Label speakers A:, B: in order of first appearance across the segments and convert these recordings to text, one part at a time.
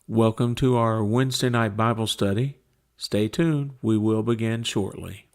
A: Welcome to our Wednesday night Bible study. Stay tuned, we will begin shortly.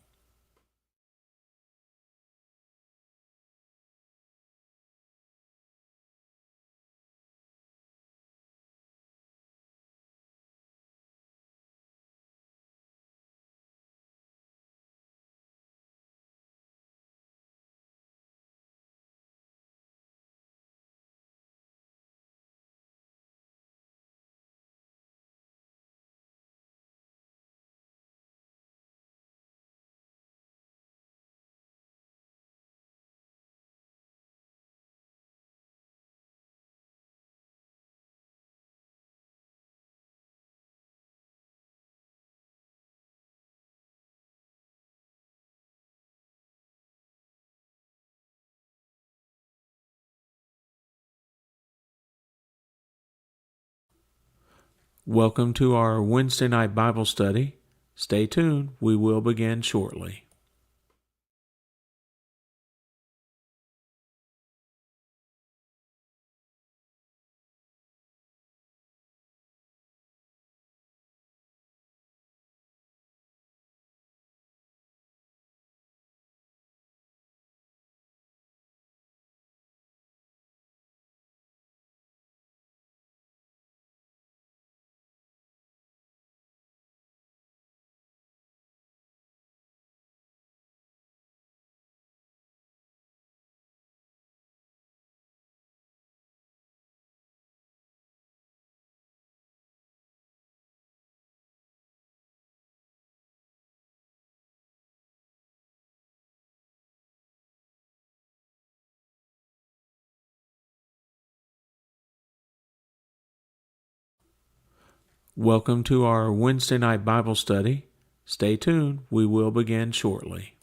A: Welcome to our Wednesday night Bible study. Stay tuned, we will begin shortly. Welcome to our Wednesday night Bible study. Stay tuned, we will begin shortly.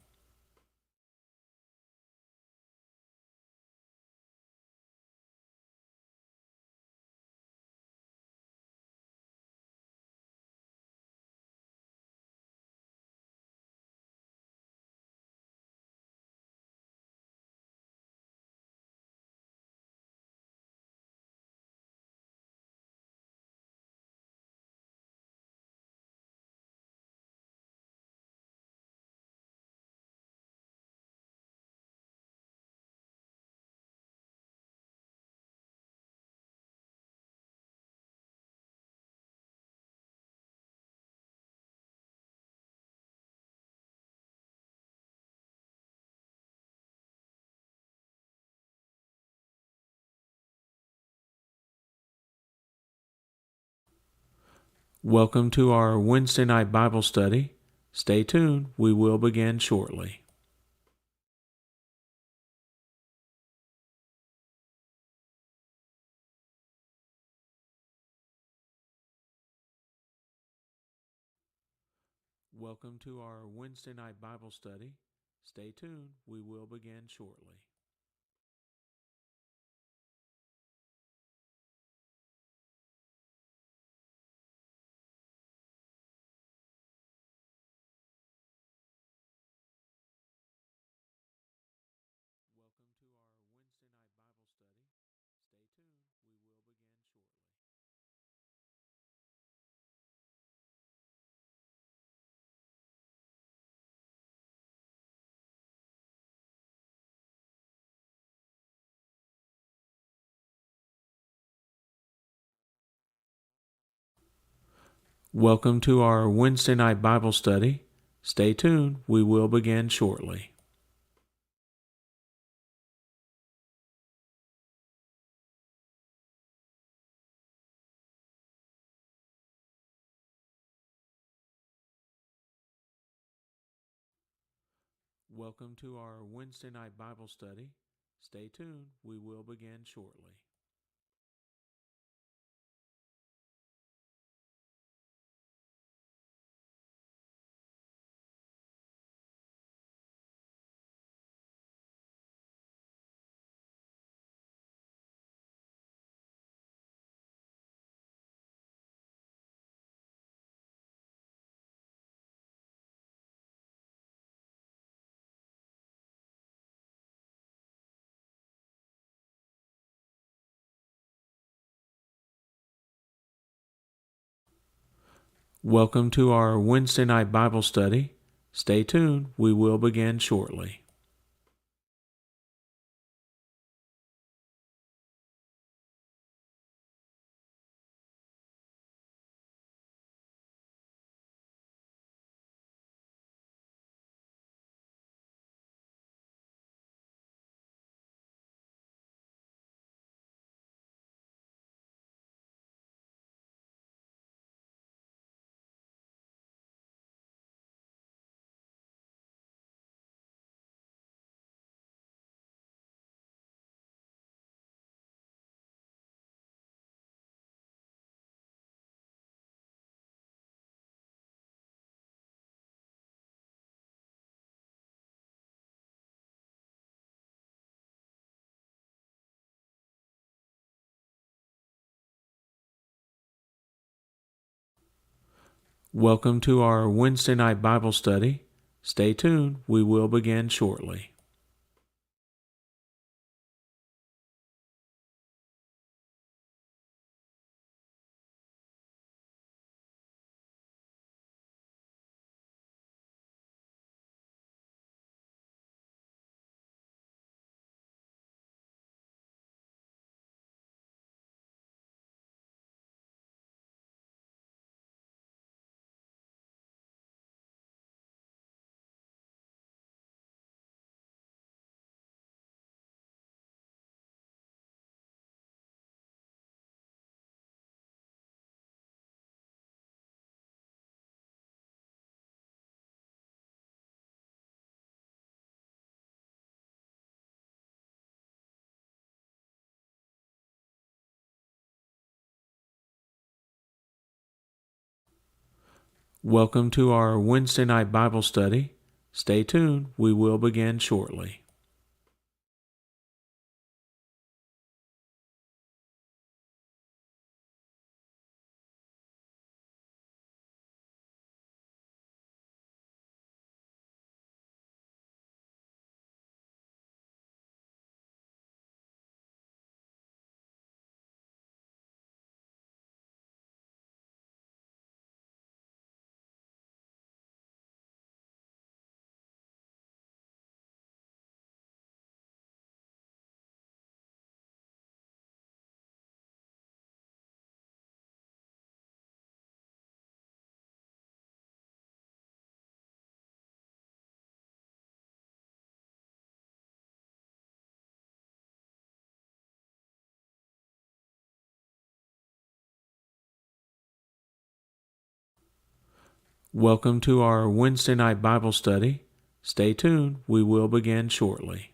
A: Welcome to our Wednesday night Bible study. Stay tuned, we will begin shortly. Welcome to our Wednesday night Bible study. Stay tuned, we will begin shortly. Welcome to our Wednesday night Bible study. Stay tuned, we will begin shortly. Welcome to our Wednesday night Bible study. Stay tuned, we will begin shortly. Welcome to our Wednesday night Bible study. Stay tuned, we will begin shortly. Welcome to our Wednesday night Bible study. Stay tuned, we will begin shortly. Welcome to our Wednesday night Bible study. Stay tuned, we will begin shortly. Welcome to our Wednesday night Bible study. Stay tuned, we will begin shortly. Welcome to our Wednesday night Bible study. Stay tuned, we will begin shortly.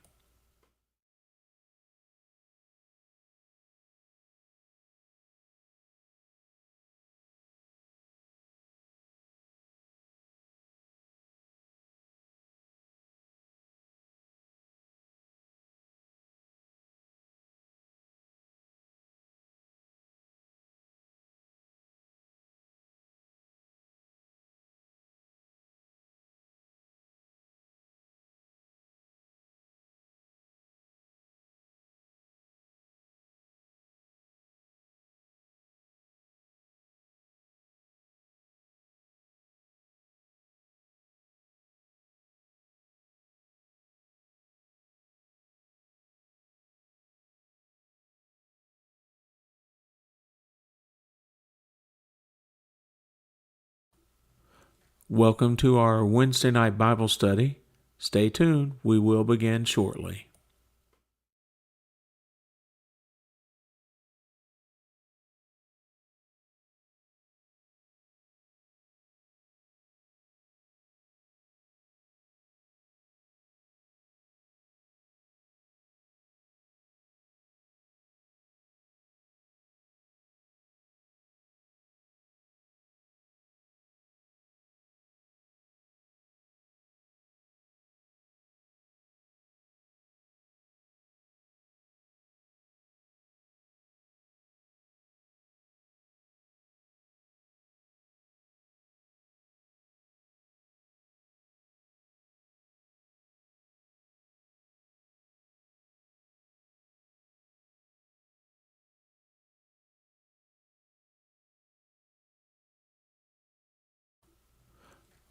A: Welcome to our Wednesday night Bible study. Stay tuned, we will begin shortly.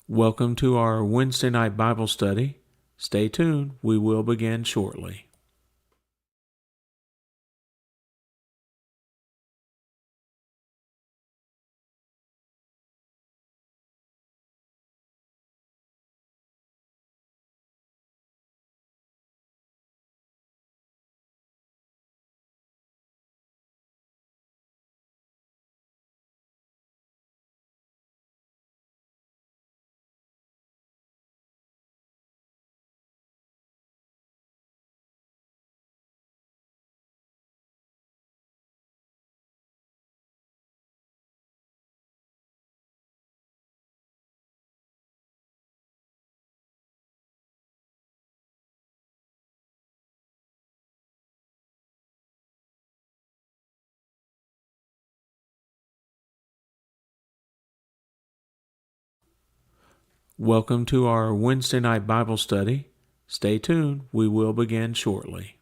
A: Welcome to our Wednesday night Bible study. Stay tuned, we will begin shortly. Welcome to our Wednesday night Bible study. Stay tuned, we will begin shortly.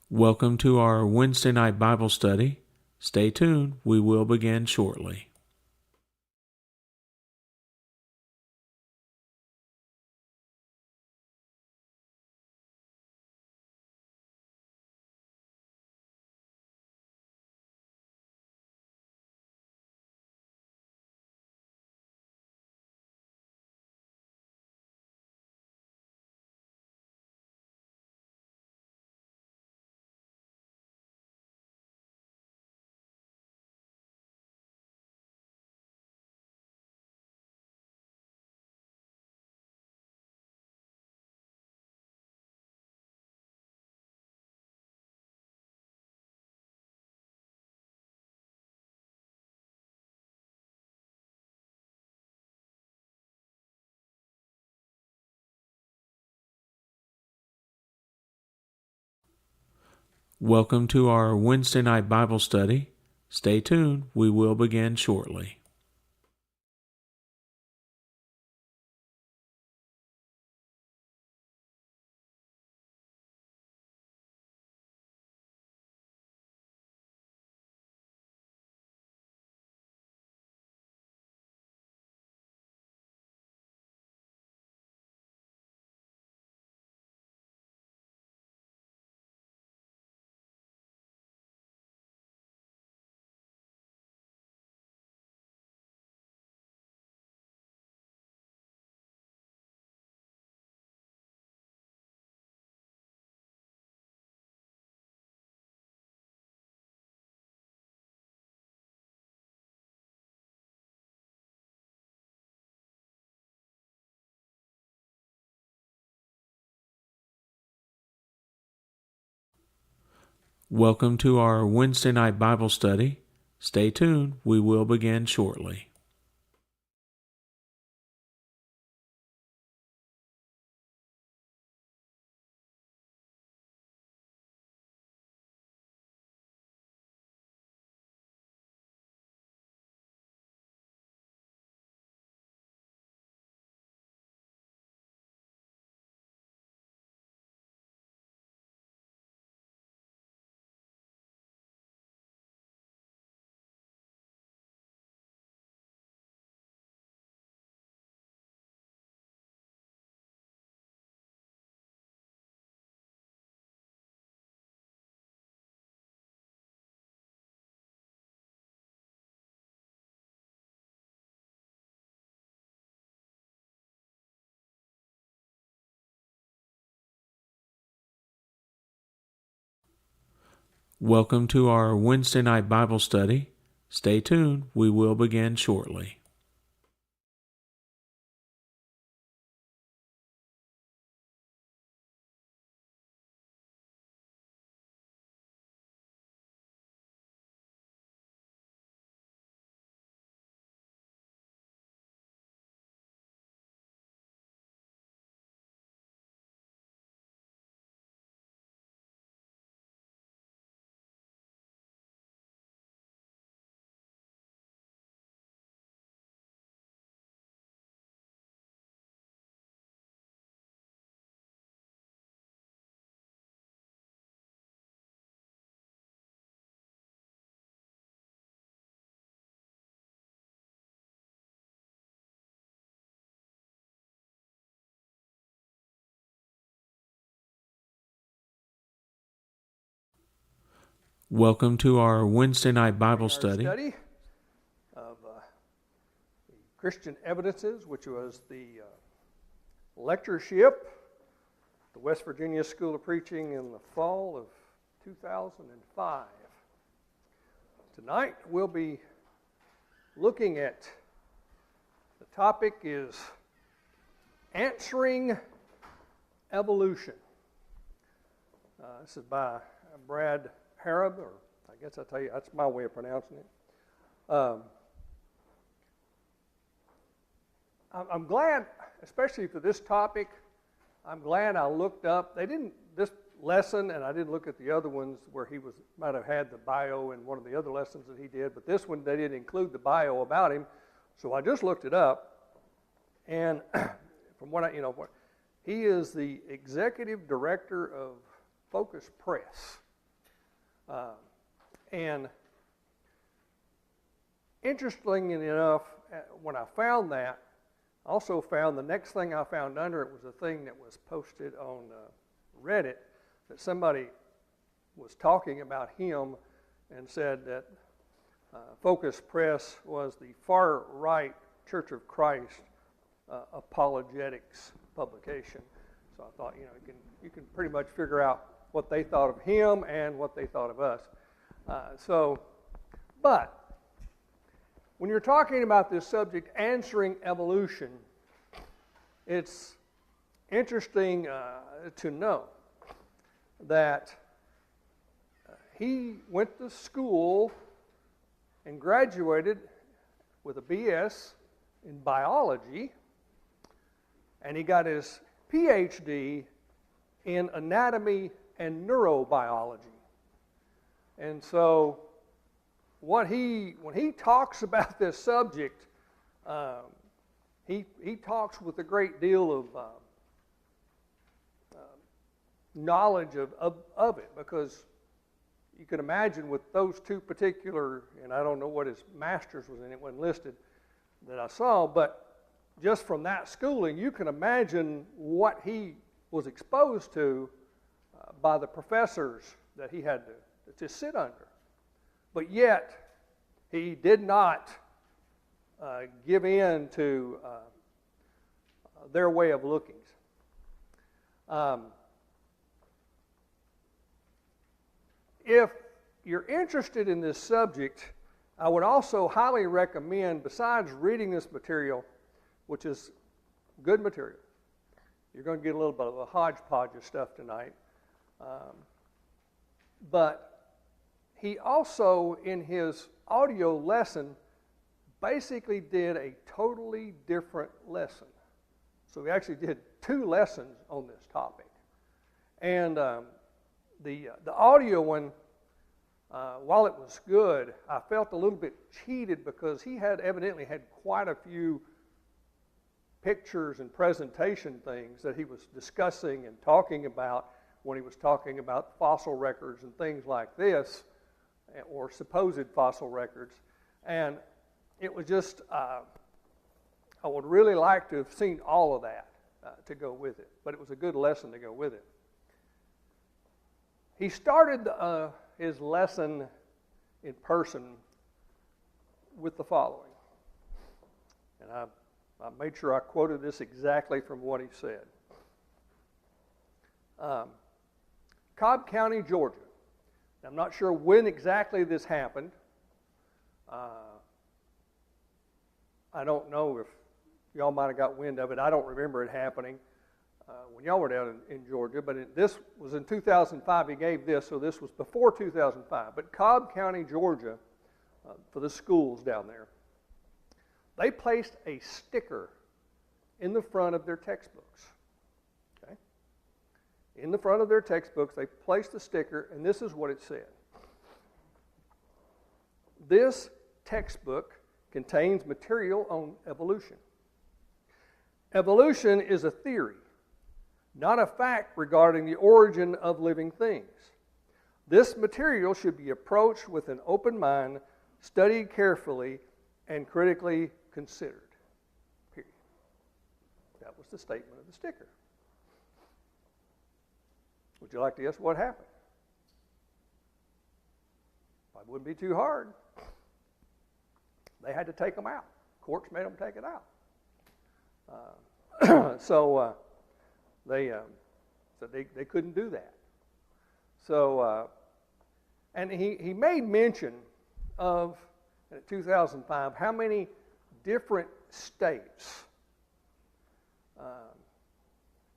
A: Welcome to our Wednesday night Bible study. Stay tuned, we will begin shortly. Welcome to our Wednesday night Bible study. Stay tuned, we will begin shortly. Welcome to our Wednesday night Bible study. Stay tuned, we will begin shortly. Welcome to our Wednesday night Bible study. Stay tuned. We will begin shortly. Welcome to our Wednesday night Bible study.
B: Of the Christian Evidences, which was the lectureship at the West Virginia School of Preaching in the fall of 2005. Tonight we'll be looking at, the topic is Answering Evolution. This is by Brad Harab, or I guess I'll tell you, that's my way of pronouncing it. I'm glad, especially for this topic, I'm glad I looked up. This lesson, and I didn't look at the other ones where he might have had the bio in one of the other lessons that he did, but this one, they didn't include the bio about him, so I just looked it up, and from what he is the executive director of Focus Press. And interestingly enough, when I found that, I also found the next thing I found under it was a thing that was posted on Reddit that somebody was talking about him and said that Focus Press was the far-right Church of Christ apologetics publication. So I thought, you can pretty much figure out what they thought of him and what they thought of us. But when you're talking about this subject, answering evolution, it's interesting to know that he went to school and graduated with a BS in biology, and he got his PhD in anatomy and neurobiology. And so when he talks about this subject, he talks with a great deal of knowledge of it, because you can imagine with those two particular, and I don't know what his master's was in, it wasn't listed that I saw, but just from that schooling, you can imagine what he was exposed to by the professors that he had to sit under. But yet, he did not give in to their way of looking. If you're interested in this subject, I would also highly recommend, besides reading this material, which is good material, you're going to get a little bit of a hodgepodge of stuff tonight, but he also, in his audio lesson, basically did a totally different lesson. So he actually did 2 lessons on this topic. And the audio one, while it was good, I felt a little bit cheated because he had evidently had quite a few pictures and presentation things that he was discussing and talking about when he was talking about fossil records and things like this, or supposed fossil records. And it was just, I would really like to have seen all of that to go with it, but it was a good lesson to go with it. He started his lesson in person with the following, and I made sure I quoted this exactly from what he said. Cobb County, Georgia. I'm not sure when exactly this happened. I don't know if y'all might have got wind of it. I don't remember it happening when y'all were down in Georgia, but this was in 2005. He gave this, so this was before 2005. But Cobb County, Georgia, for the schools down there, they placed a sticker in the front of their textbooks. Okay? In the front of their textbooks, they placed a sticker, and this is what it said. This textbook contains material on evolution. Evolution is a theory, not a fact regarding the origin of living things. This material should be approached with an open mind, studied carefully, and critically considered. Period. That was the statement of the sticker. Would you like to guess what happened? Probably wouldn't be too hard. They had to take them out. Courts made them take it out. So they couldn't do that. So, and he made mention of, in 2005, how many different states,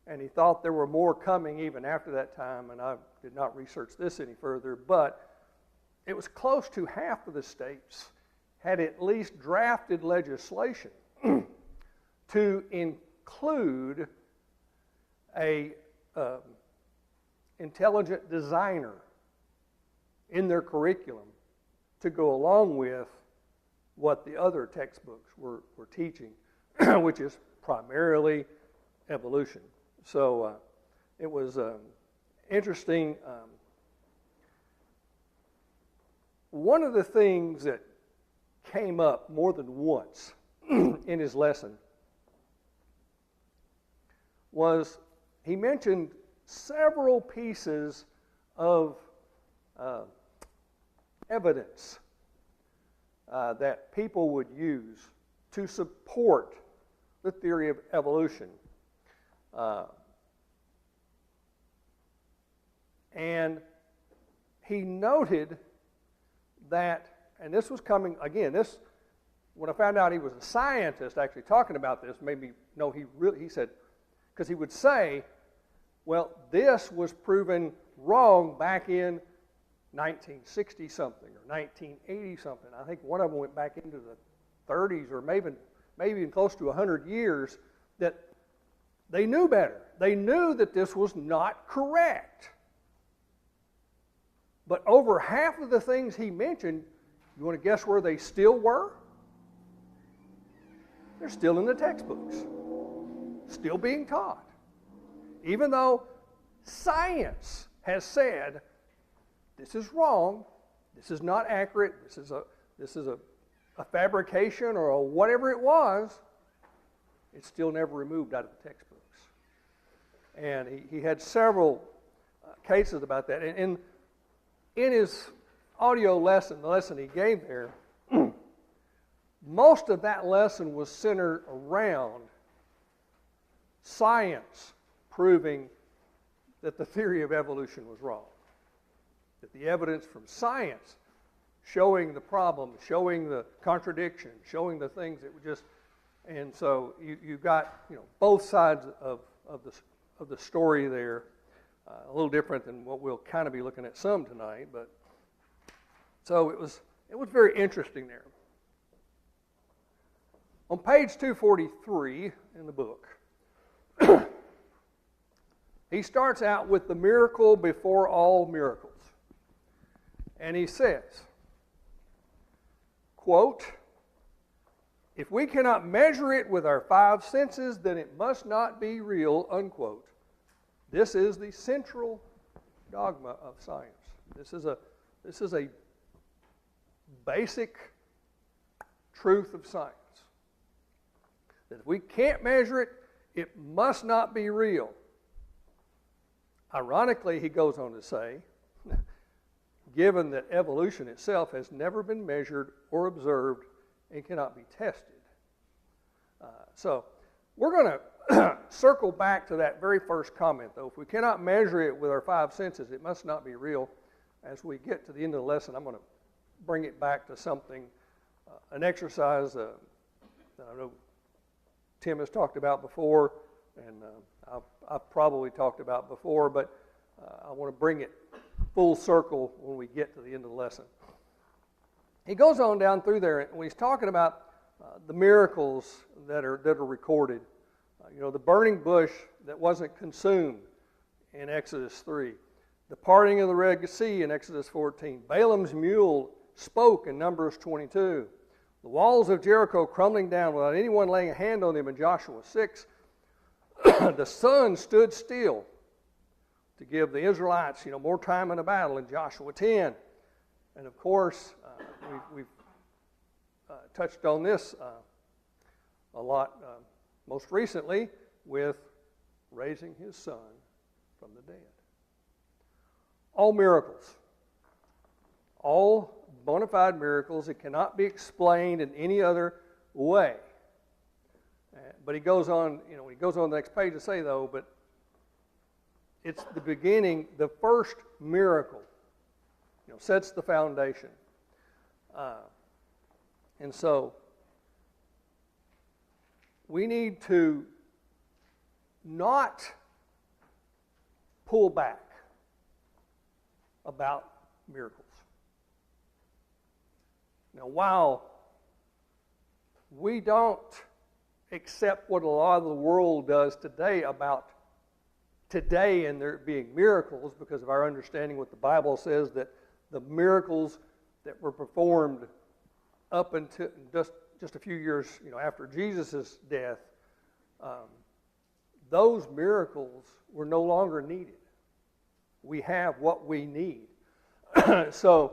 B: and he thought there were more coming even after that time, and I did not research this any further, but it was close to half of the states had at least drafted legislation to include a intelligent designer in their curriculum to go along with what the other textbooks were teaching, which is primarily evolution. So it was interesting. One of the things that came up more than once in his lesson was he mentioned several pieces of evidence that people would use to support the theory of evolution. And he noted that, and this was coming, again, when I found out he was a scientist actually talking about this, made me know he said, because he would say, well, this was proven wrong back in 1960-something or 1980-something. I think one of them went back into the 30s or maybe even close to 100 years, that they knew better. They knew that this was not correct. But over half of the things he mentioned, you want to guess where they still were? They're still in the textbooks, still being taught. Even though science has said, this is wrong, this is not accurate, this is a fabrication or a whatever it was, it's still never removed out of the textbooks. And he had several cases about that. And in his audio lesson, the lesson he gave there, most of that lesson was centered around science proving that the theory of evolution was wrong. That the evidence from science showing the problem, showing the contradiction, showing the things that were just, and so you got both sides of the story there. A little different than what we'll kind of be looking at some tonight, but so it was very interesting there. On page 243 in the book, he starts out with the miracle before all miracles. And he says, quote, "If we cannot measure it with our five senses, then it must not be real," unquote. This is the central dogma of science. This is a basic truth of science. That if we can't measure it, it must not be real. Ironically, he goes on to say, given that evolution itself has never been measured or observed and cannot be tested. So we're going to circle back to that very first comment, though. If we cannot measure it with our five senses, it must not be real. as we get to the end of the lesson, I'm going to bring it back to something, an exercise that I know Tim has talked about before, and I've probably talked about before, but I want to bring it full circle when we get to the end of the lesson. He goes on down through there, and when he's talking about the miracles that are recorded, the burning bush that wasn't consumed in Exodus 3, the parting of the Red Sea in Exodus 14, Balaam's mule spoke in Numbers 22, the walls of Jericho crumbling down without anyone laying a hand on them in Joshua 6, the sun stood still to give the Israelites, more time in the battle in Joshua 10, and of course, we've touched on this a lot most recently with raising his son from the dead. All miracles, all bona fide miracles that cannot be explained in any other way. But he goes on, he goes on the next page to say, though, but it's the beginning, the first miracle, sets the foundation. And so we need to not pull back about miracles. Now, while we don't accept what a lot of the world does today about today and there being miracles because of our understanding what the Bible says that the miracles that were performed up until just a few years after Jesus' death, those miracles were no longer needed. We have what we need. So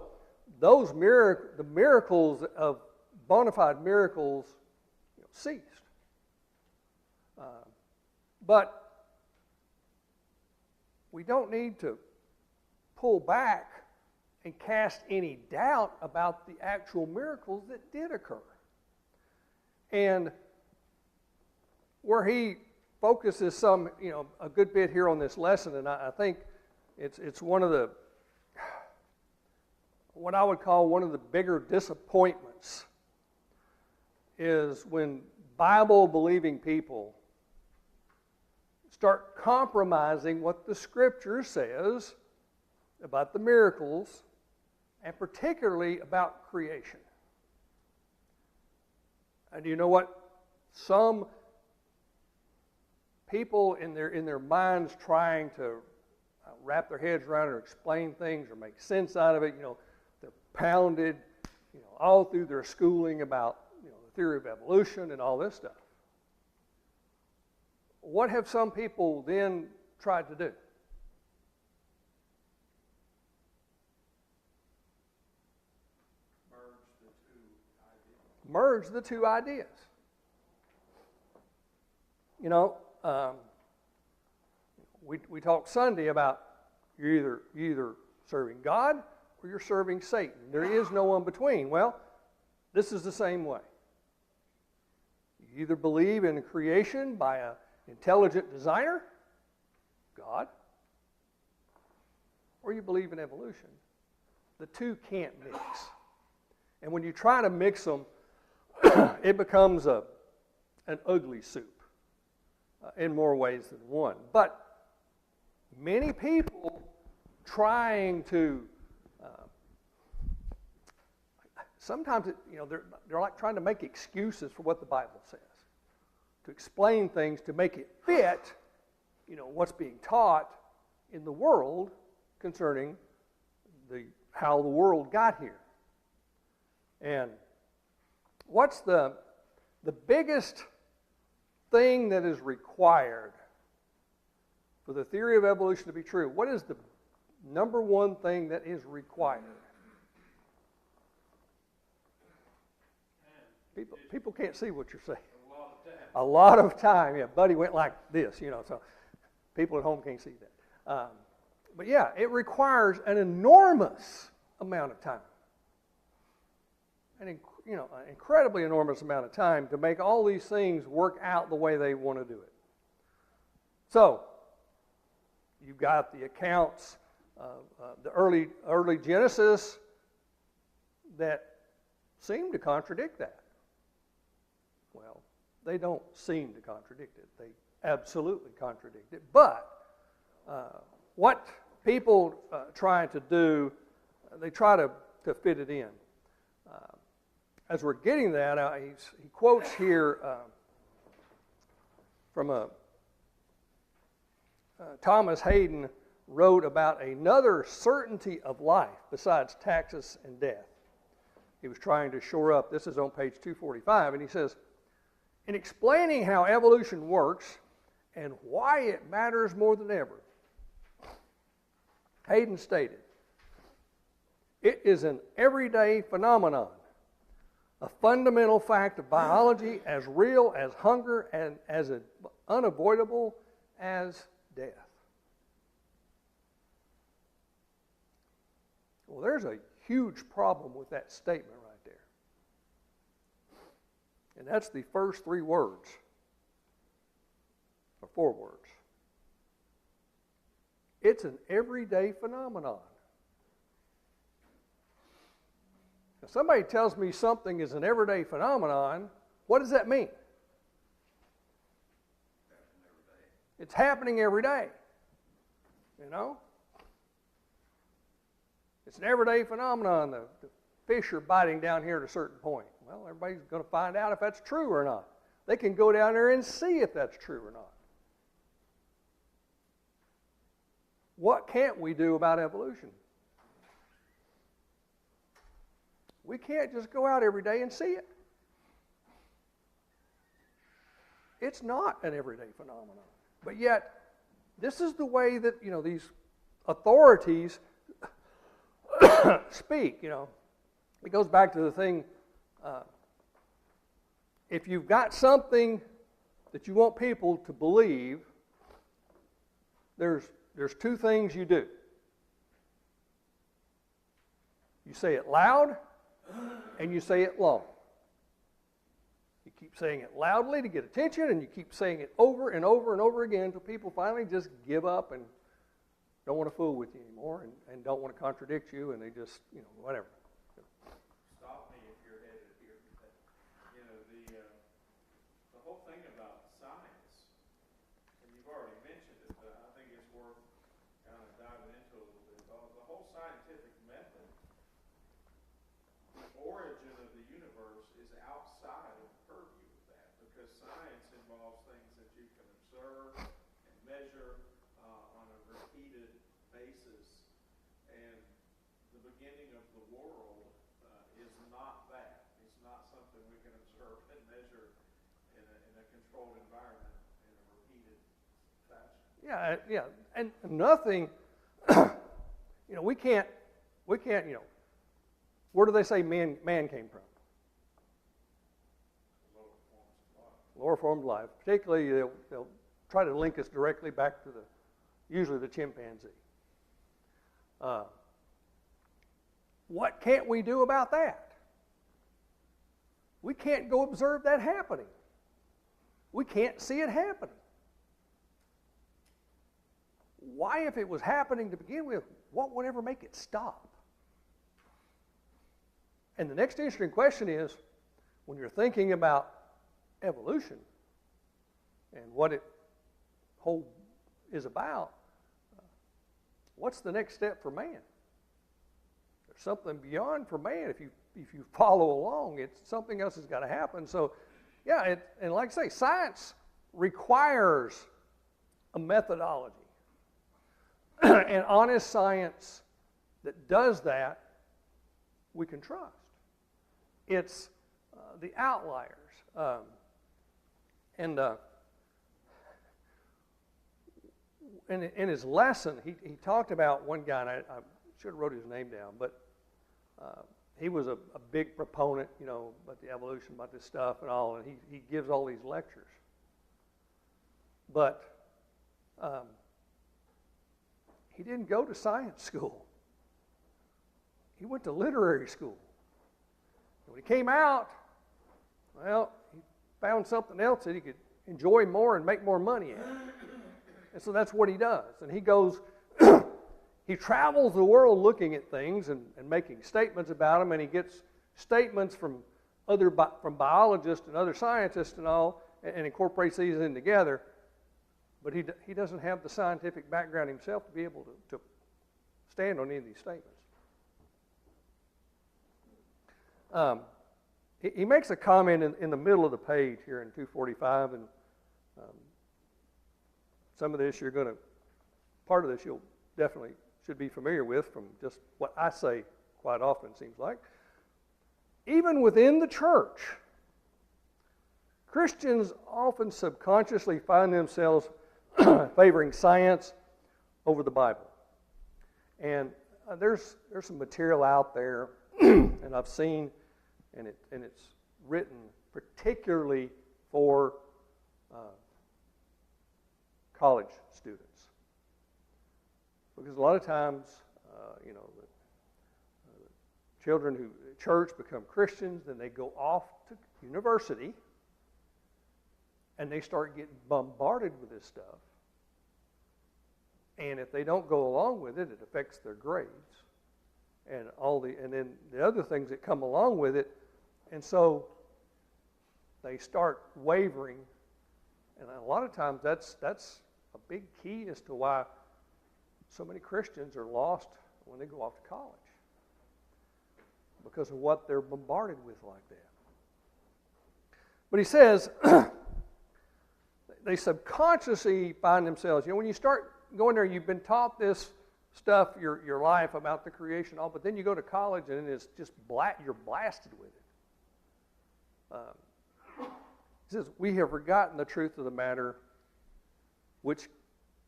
B: those the miracles of bona fide miracles ceased. But we don't need to pull back and cast any doubt about the actual miracles that did occur. And where he focuses a good bit here on this lesson, and I think it's one of the, what I would call one of the bigger disappointments is when Bible-believing people start compromising what the Scripture says about the miracles, and particularly about creation. And you know what? Some people in their minds trying to wrap their heads around it or explain things or make sense out of it, they're pounded, all through their schooling about the theory of evolution and all this stuff. What have some people then tried to do? Merge the two ideas. We talked Sunday about you're either serving God or you're serving Satan. There is no one between. Well, this is the same way. You either believe in creation by an intelligent designer, God, or you believe in evolution. The two can't mix. And when you try to mix them, it becomes an ugly soup in more ways than one. But many people trying to, sometimes they're like trying to make excuses for what the Bible says, to explain things to make it fit, what's being taught in the world concerning how the world got here. And what's the biggest thing that is required for the theory of evolution to be true? What is the number one thing that is required? People can't see what you're saying. A lot of time. Yeah, Buddy went like this, so people at home can't see that. But yeah, it requires an enormous amount of time. An incredibly enormous amount of time to make all these things work out the way they want to do it. So, you've got the accounts the early Genesis that seem to contradict that. Well, they don't seem to contradict it. They absolutely contradict it. But what people try to do, they try to fit it in. As we're getting that, he quotes here from Thomas Hayden wrote about another certainty of life besides taxes and death. He was trying to shore up, this is on page 245, and he says, in explaining how evolution works and why it matters more than ever, Hayden stated, it is an everyday phenomenon, a fundamental fact of biology as real as hunger and as unavoidable as death. Well, there's a huge problem with that statement right there. And that's the first three words, or four words. It's an everyday phenomenon. If somebody tells me something is an everyday phenomenon, what does that mean? It's happening every day. You know? It's an everyday phenomenon. The fish are biting down here at a certain point. Well, everybody's going to find out if that's true or not. They can go down there and see if that's true or not. What can't we do about evolution? We can't just go out every day and see it. It's not an everyday phenomenon. But yet, this is the way that, these authorities speak. It goes back to the thing, if you've got something that you want people to believe, there's two things you do. You say it loud, and you say it long. You keep saying it loudly to get attention, and you keep saying it over and over and over again until people finally just give up and don't want to fool with you anymore and don't want to contradict you, and they just, whatever.
A: Stop me if you're headed here. The whole thing about science, and you've already mentioned it, but I think it's worth kind of diving into a little bit. The whole scientific method, the origin of the universe is outside of the purview of that, because science involves things that you can observe and measure on a repeated basis, and the beginning of the world is not that. It's not something we can observe and measure in a controlled environment in a repeated fashion.
B: Yeah, and nothing, we can't, where do they say man came from? Lower forms of life. Particularly, they'll try to link us directly back to usually the chimpanzee. What can't we do about that? We can't go observe that happening. We can't see it happening. Why, if it was happening to begin with, what would ever make it stop? And the next interesting question is, when you're thinking about evolution and what it whole is about, what's the next step for man? There's something beyond for man. If you follow along, something else has got to happen. So, and like I say, science requires a methodology. And honest science that does that, we can trust. It's the outliers. In his lesson, he talked about one guy, and I should have wrote his name down, but he was a big proponent, about the evolution, about this stuff and all, and he gives all these lectures. But he didn't go to science school. He went to literary school. When he came out, well, he found something else that he could enjoy more and make more money at. And so that's what he does. And he goes he travels the world looking at things and making statements about them, and he gets statements from from biologists and other scientists and all, and incorporates these in together. But he doesn't have the scientific background himself to be able to stand on any of these statements. He makes a comment in the middle of the page here in 245, and some of this part of this you'll definitely should be familiar with from just what I say quite often, it seems like. Even within the church, Christians often subconsciously find themselves favoring science over the Bible. And there's some material out there, and I've seen, and it's written particularly for college students. Because a lot of times, children who church become Christians, then they go off to university, and they start getting bombarded with this stuff. And if they don't go along with it, it affects their grades and then the other things that come along with it. And so they start wavering, and a lot of times that's a big key as to why so many Christians are lost when they go off to college, because of what they're bombarded with like that. But he says they subconsciously find themselves, when you start going there, you've been taught this stuff your life about the creation, all, but then you go to college and it's just you're blasted with it. He says, we have forgotten the truth of the matter, which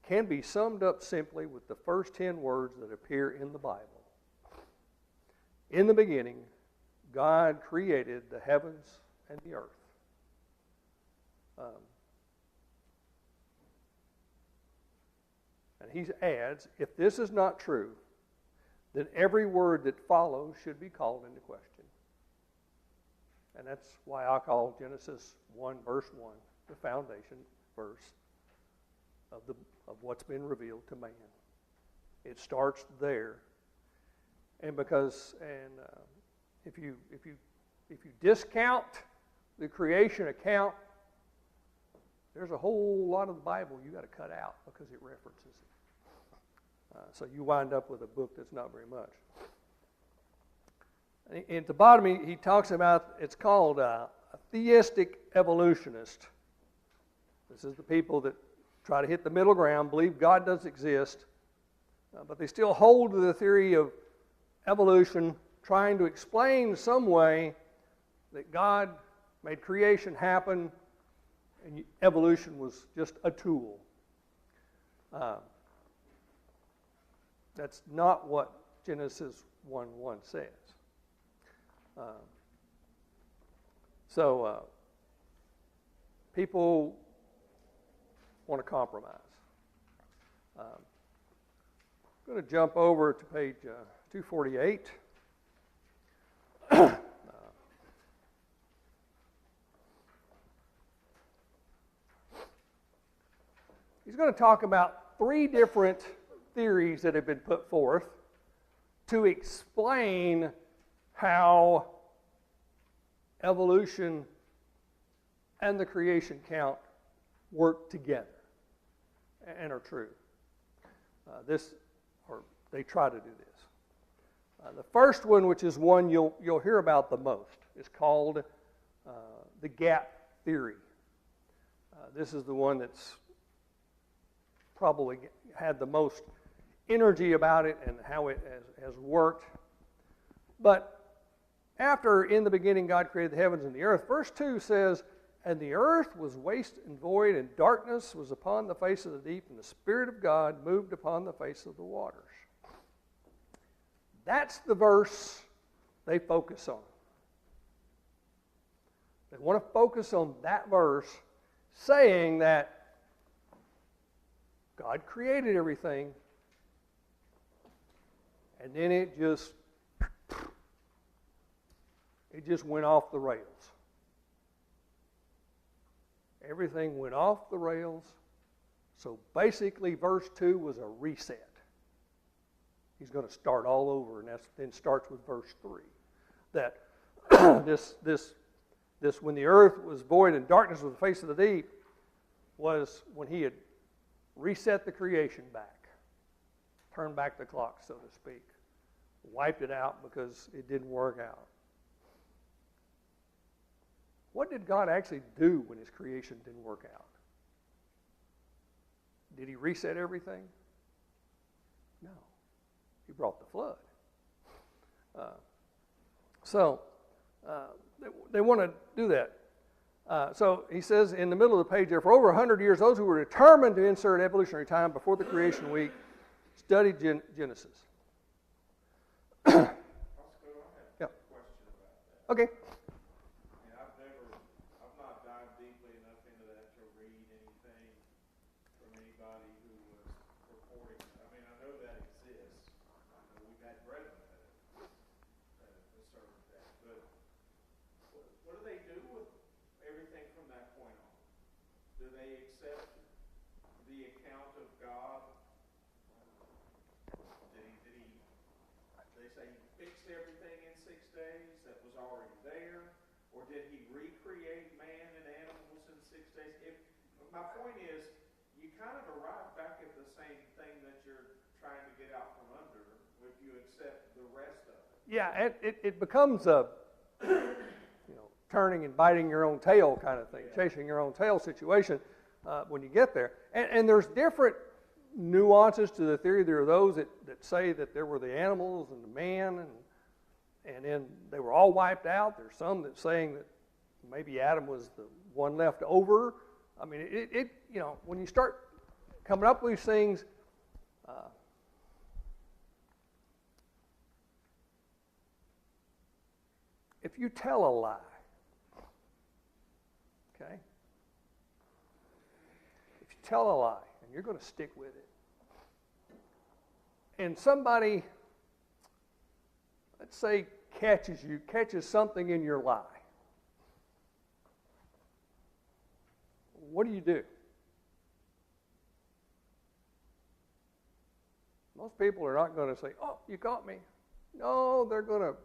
B: can be summed up simply with the first 10 words that appear in the Bible. In the beginning, God created the heavens and the earth. And he adds, if this is not true, then every word that follows should be called into question. And that's why I call Genesis 1, verse 1, the foundation verse of what's been revealed to man. It starts there. And if you discount the creation account, there's a whole lot of the Bible you got to cut out because it references it. So you wind up with a book that's not very much. And at the bottom, he talks about, it's called a theistic evolutionist. This is the people that try to hit the middle ground, believe God does exist, but they still hold to the theory of evolution, trying to explain some way that God made creation happen and evolution was just a tool. That's not what Genesis 1:1 says. So people want to compromise. I'm going to jump over to page 248. He's going to talk about 3 different theories that have been put forth to explain how evolution and the creation count work together and are true. They try to do this. The first one, which is one you'll hear about the most, is called the gap theory. This is the one that's probably had the most energy about it and how it has worked. But after, in the beginning, God created the heavens and the earth, verse 2 says, and the earth was waste and void, and darkness was upon the face of the deep, and the Spirit of God moved upon the face of the waters. That's the verse they focus on. They want to focus on that verse, saying that God created everything, and then it just went off the rails. Everything went off the rails. So basically, verse 2 was a reset. He's going to start all over, and that then starts with verse 3. That this when the earth was void and darkness was the face of the deep was when he had reset the creation back, turned back the clock, so to speak, wiped it out because it didn't work out. What did God actually do when his creation didn't work out? Did he reset everything? No. He brought the flood. They want to do that. So he says in the middle of the page there, for over 100 years, those who were determined to insert evolutionary time before the creation week studied Genesis.
A: Yeah.
B: Okay.
A: I've not dived deeply enough into that to read anything from anybody who was reporting. I mean, I know that exists. I know we've had brethren that asserted that. But what do they do with everything from that point on? Do they accept the account of God? They say he fixed everything in 6 days that was already there? Or did he recreate man and animals in 6 days? My point is, you kind of arrive back at the same thing that you're trying to get out from under if you accept the rest of it.
B: Yeah, it becomes a turning and biting your own tail kind of thing, chasing your own tail situation when you get there. And there's different nuances to the theory. There are those that say that there were the animals and the man, and then they were all wiped out. There's some that saying that maybe Adam was the one left over. I mean, when you start coming up with these things, if you tell a lie, okay? If you tell a lie, and you're going to stick with it, and somebody, let's say, catches something in your lie, what do? Most people are not going to say, "Oh, you caught me." No, they're going to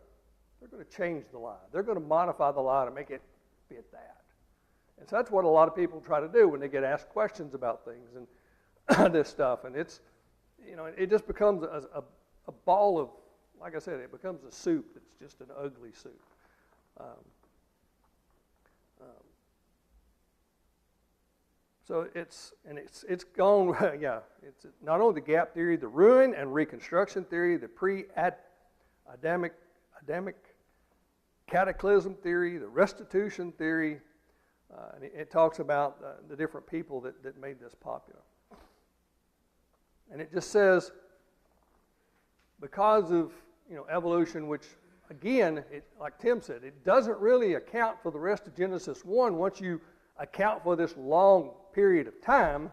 B: change the lie. They're going to modify the lie to make it fit that. And so that's what a lot of people try to do when they get asked questions about things and this stuff. And it's, it just becomes a ball of, like I said, it becomes a soup that's just an ugly soup. So it's gone, yeah. It's not only the gap theory, the ruin and reconstruction theory, the pre-Adamic cataclysm theory, the restitution theory, and it talks about the different people that made this popular. And it just says, because of evolution, which again, like Tim said, it doesn't really account for the rest of Genesis 1 once you account for this long period of time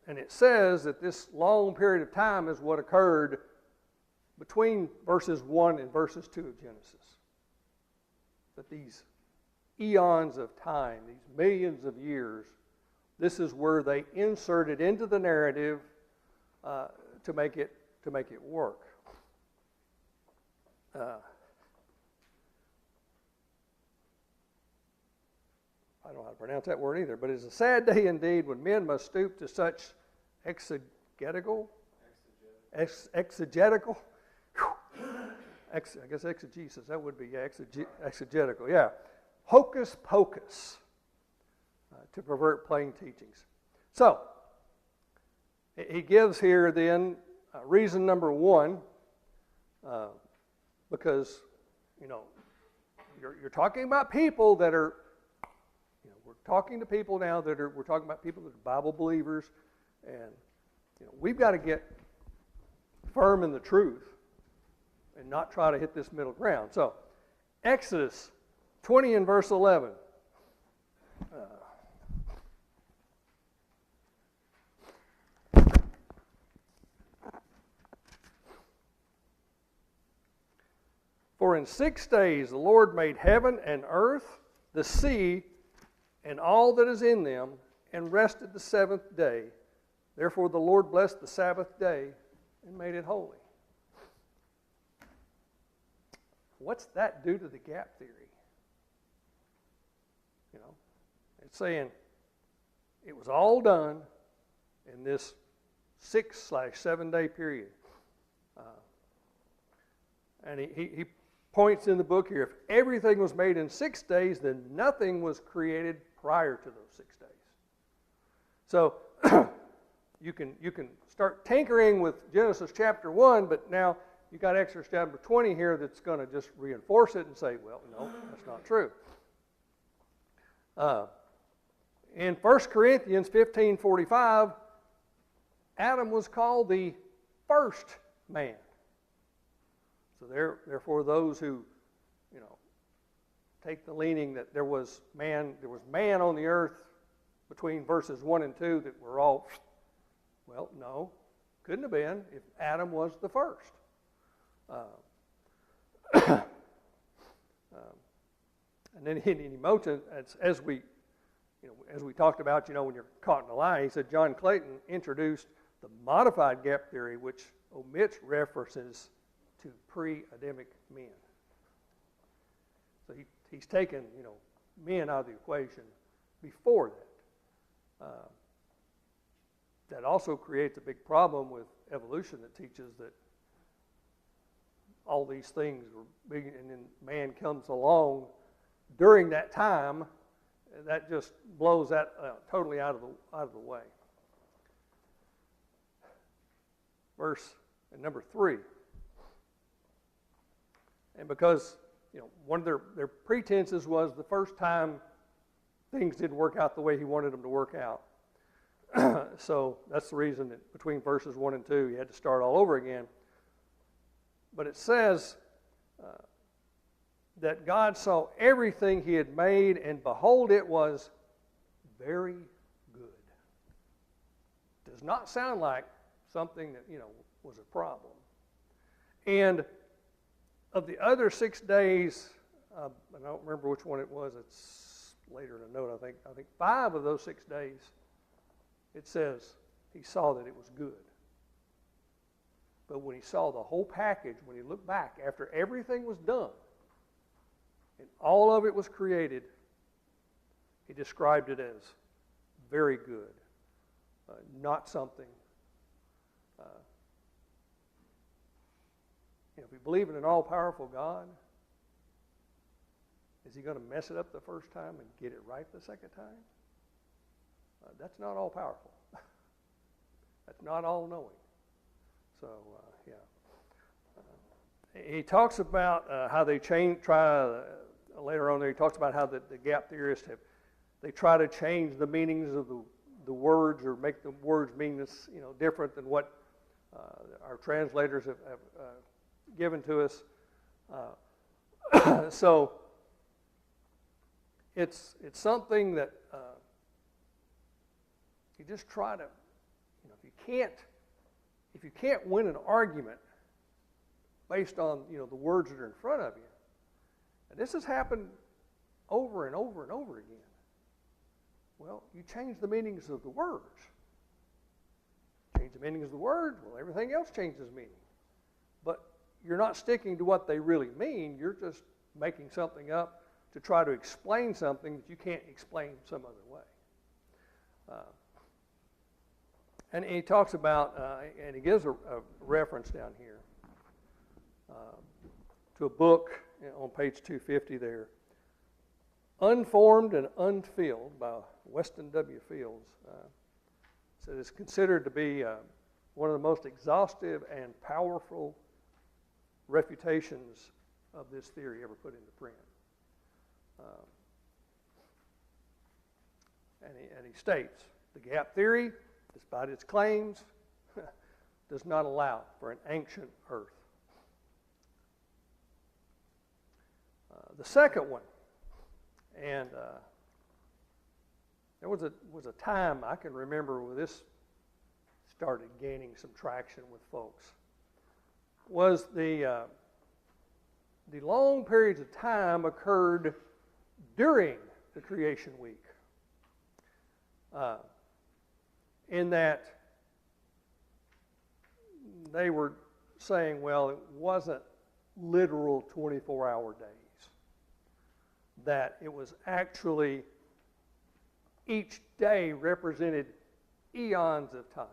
B: and it says that this long period of time is what occurred between verses 1 and verses 2 of Genesis. That these eons of time, these millions of years, this is where they inserted into the narrative to make it work. I don't know how to pronounce that word either, but it's a sad day indeed when men must stoop to such exegetical, I guess exegesis, that would be exegetical, yeah. Hocus pocus to pervert plain teachings. So, he gives here then reason number 1, because, you're talking about people that are, we're talking to people now we're talking about people that are Bible believers, and, we've got to get firm in the truth and not try to hit this middle ground. So, Exodus 20 and verse 11. For in 6 days the Lord made heaven and earth, the sea, and all that is in them, and rested the seventh day. Therefore the Lord blessed the Sabbath day and made it holy. What's that do to the gap theory? You know, it's saying it was all done in this 6/7 day period. And he points in the book here, if everything was made in 6 days, then nothing was created prior to those 6 days. So you can start tinkering with Genesis chapter 1, but now you got Exodus chapter 20 here that's going to just reinforce it and say, well, no, that's not true. In 1 Corinthians 15:45, Adam was called the first man. So therefore, those who, take the leaning that there was man on the earth between verses 1 and 2 that were all, well, no, couldn't have been if Adam was the first. And then in emotion, as we talked about, when you're caught in a lie, he said John Clayton introduced the modified gap theory, which omits references to pre-Adamic men. So he's taken, men out of the equation before that. That also creates a big problem with evolution that teaches that all these things were big, and then man comes along during that time. That just blows that totally out of the way. Verse number 3. And because one of their pretenses was the first time things didn't work out the way he wanted them to work out. So that's the reason that between verses 1 and 2 he had to start all over again. But it says that God saw everything he had made, and behold, it was very good. Does not sound like something that, was a problem. And of the other 6 days, I don't remember which one it was, it's later in the note, I think 5 of those 6 days, it says he saw that it was good. But when he saw the whole package, when he looked back after everything was done, and all of it was created, he described it as very good, not something. If we believe in an all-powerful God, is he going to mess it up the first time and get it right the second time? That's not all-powerful. That's not all-knowing. So, he talks about how they later on there, he talks about how the gap theorists try to change the meanings of the words or make the words mean this, different than what our translators have given to us. So it's something that you just try to, if you can't win an argument based on the words that are in front of you, and this has happened over and over and over again. Well, you change the meanings of the words. Change the meanings of the words, well, everything else changes meaning. But you're not sticking to what they really mean. You're just making something up to try to explain something that you can't explain some other way. And he talks about, and he gives a reference down here to a book on page 250 there, Unformed and Unfilled by Weston W. Fields. So it's considered to be one of the most exhaustive and powerful refutations of this theory ever put into print. And he states, the gap theory, despite its claims, does not allow for an ancient earth. The second one, and there was a time I can remember where this started gaining some traction with folks, was the long periods of time occurred during the creation week. In that they were saying, well, it wasn't literal 24-hour days, that it was actually each day represented eons of time.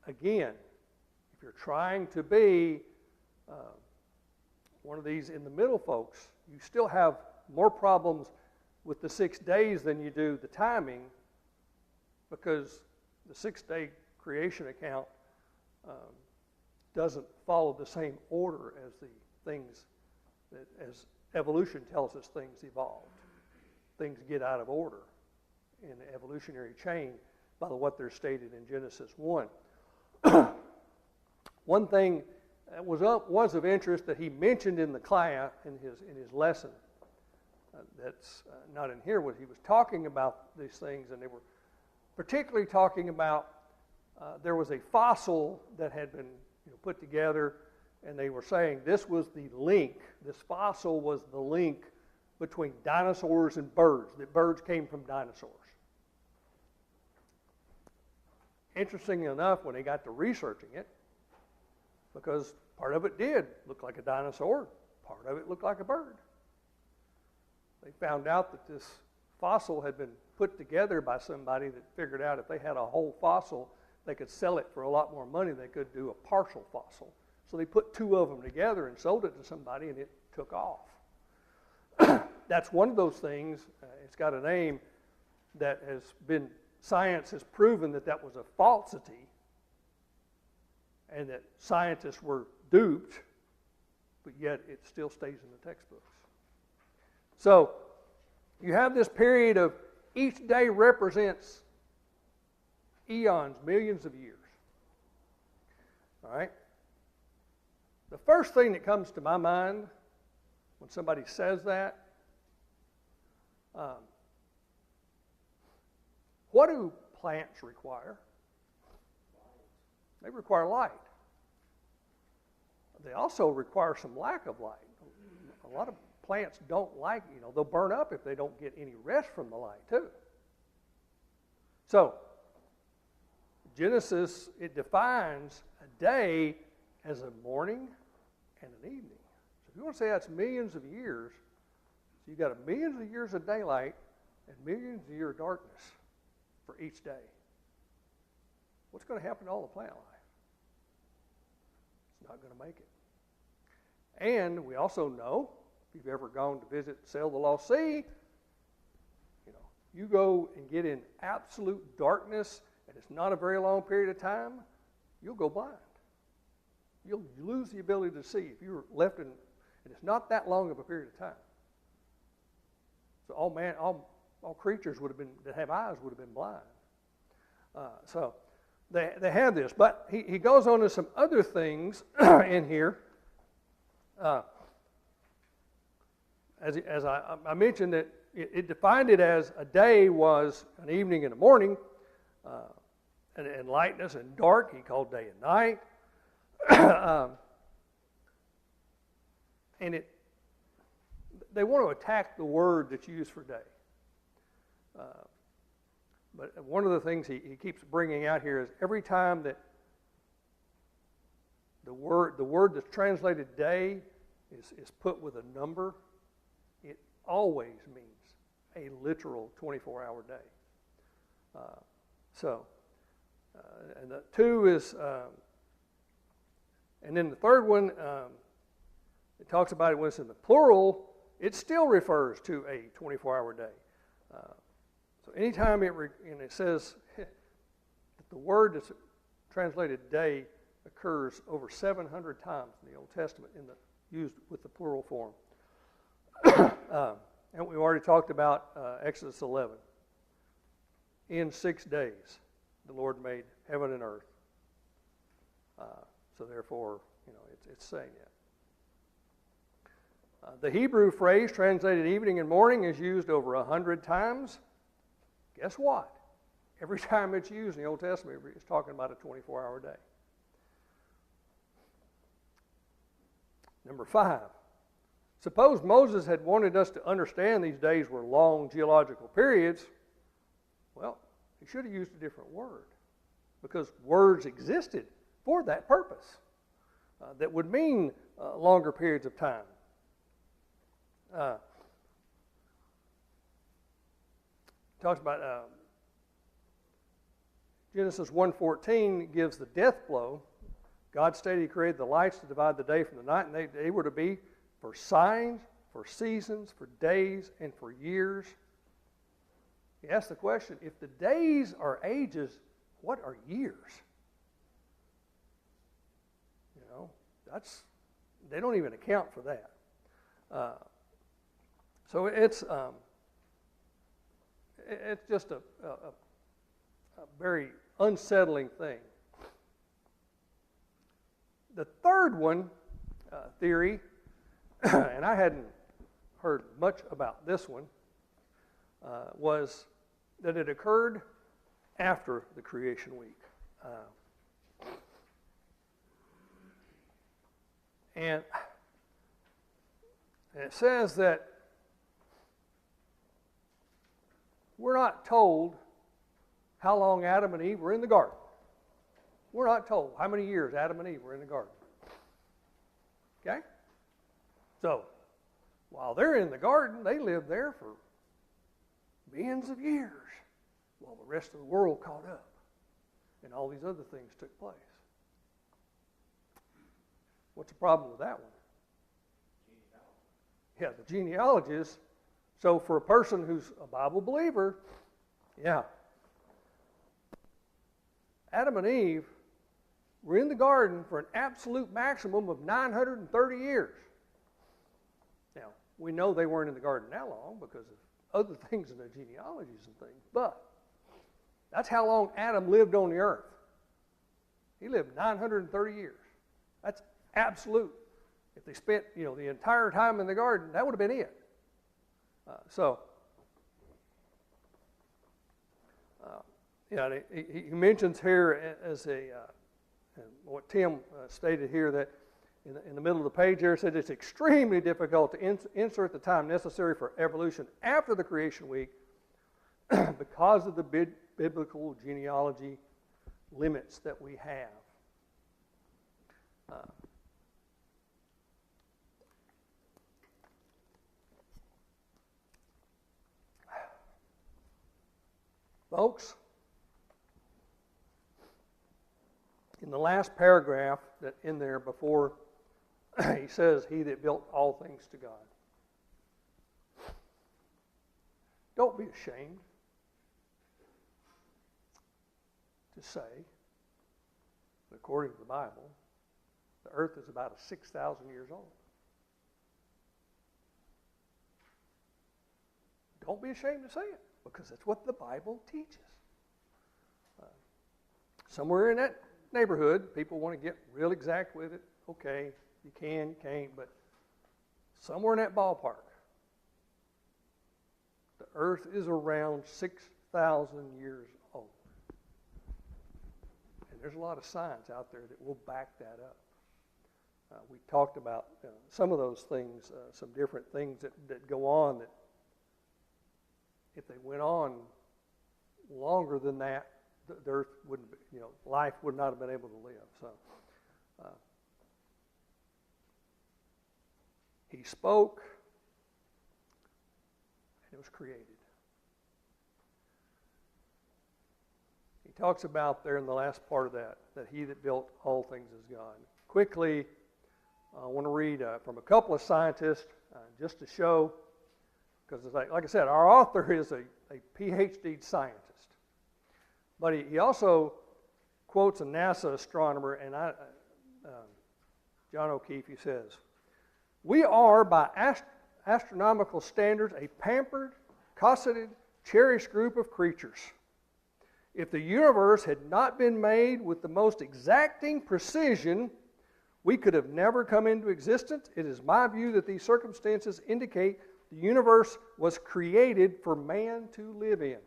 B: Again, if you're trying to be one of these in the middle folks, you still have more problems with the 6 days than you do the timing, because the 6-day creation account doesn't follow the same order as the things that, as evolution tells us, things evolved. Things get out of order in the evolutionary chain by what they're stated in Genesis 1. One thing that was of interest that he mentioned in the class, in his lesson, that's not in here, was he was talking about these things, and they were particularly talking about there was a fossil that had been put together, and they were saying this was the link. This fossil was the link between dinosaurs and birds, that birds came from dinosaurs. Interesting enough, when they got to researching it, because part of it did look like a dinosaur, part of it looked like a bird. They found out that this fossil had been put together by somebody that figured out if they had a whole fossil, they could sell it for a lot more money than they could do a partial fossil. So they put two of them together and sold it to somebody, and it took off. That's one of those things, it's got a name that has been, science has proven that that was a falsity, and that scientists were duped, but yet it still stays in the textbooks. So you have this period of each day represents eons, millions of years. All right? The first thing that comes to my mind when somebody says that, what do plants require? They require light. They also require some lack of light. A lot of plants don't like, they'll burn up if they don't get any rest from the light too. So, Genesis, it defines a day as a morning and an evening. So if you want to say that's millions of years, so you've got millions of years of daylight and millions of years of darkness for each day. What's going to happen to all the plant life? It's not going to make it. And we also know, if you've ever gone to visit Sail the Lost Sea, you go and get in absolute darkness, and it's not a very long period of time, you'll go blind. You'll lose the ability to see if you were left in, and it's not that long of a period of time. So all creatures would have been, that have eyes would have been blind. So they have this, but he goes on to some other things in here. As I mentioned that it defined it as a day was an evening and a morning, and lightness and dark he called day and night. And they want to attack the word that's used for day. But one of the things he keeps bringing out here is every time that the word that's translated day is put with a number, it always means a literal 24-hour day. And the two is, and then the third one, it talks about it when it's in the plural, it still refers to a 24-hour day. So anytime it says that the word that's translated day occurs over 700 times in the Old Testament used with the plural form. And we already talked about Exodus 11. In 6 days, the Lord made heaven and earth. So therefore, it's saying that. The Hebrew phrase translated evening and morning is used over 100 times. Guess what? Every time it's used in the Old Testament, it's talking about a 24-hour day. Number 5. Suppose Moses had wanted us to understand these days were long geological periods. Well, he should have used a different word. because words existed for that purpose that would mean longer periods of time. Talks about Genesis 1:14 gives the death blow. God stated He created the lights to divide the day from the night, and they were to be for signs, for seasons, for days, and for years. He asked the question, if the days are ages, what are years? You know, they don't even account for that. So it's just a very unsettling thing. The third one, theory, and I hadn't heard much about this one, was that it occurred after the creation week. And it says that we're not told how long Adam and Eve were in the garden. We're not told how many years Adam and Eve were in the garden. Okay? So, while they're in the garden, they lived there for millions of years while the rest of the world caught up and all these other things took place. What's the problem with that one? Yeah, the genealogy is, so for a person who's a Bible believer, yeah, Adam and Eve were in the garden for an absolute maximum of 930 years. Now, we know they weren't in the garden that long because of other things in their genealogies and things, but that's how long Adam lived on the earth. He lived 930 years. That's absolute. If they spent, the entire time in the garden, that would have been it. He mentions here as what Tim stated here, that in the middle of the page there, it said it's extremely difficult to insert the time necessary for evolution after the creation week because of the biblical genealogy limits that we have. Folks, in the last paragraph that in there before he says, "He that built all things to God." Don't be ashamed to say, according to the Bible, the earth is about 6,000 years old. Don't be ashamed to say it, because that's what the Bible teaches. Somewhere in that neighborhood, people want to get real exact with it. Okay, you can, you can't, but somewhere in that ballpark, the earth is around 6,000 years old. And there's a lot of science out there that will back that up. We talked about some of those things, some different things that go on that if they went on longer than that, the earth wouldn't, life would not have been able to live. So, He spoke, and it was created. He talks about there in the last part of that He that built all things is God. Quickly, I want to read from a couple of scientists just to show, because like I said, our author is a PhD scientist. But he also quotes a NASA astronomer, and John O'Keefe, he says, "We are, by astronomical standards, a pampered, cosseted, cherished group of creatures. If the universe had not been made with the most exacting precision, we could have never come into existence. It is my view that these circumstances indicate the universe was created for man to live in."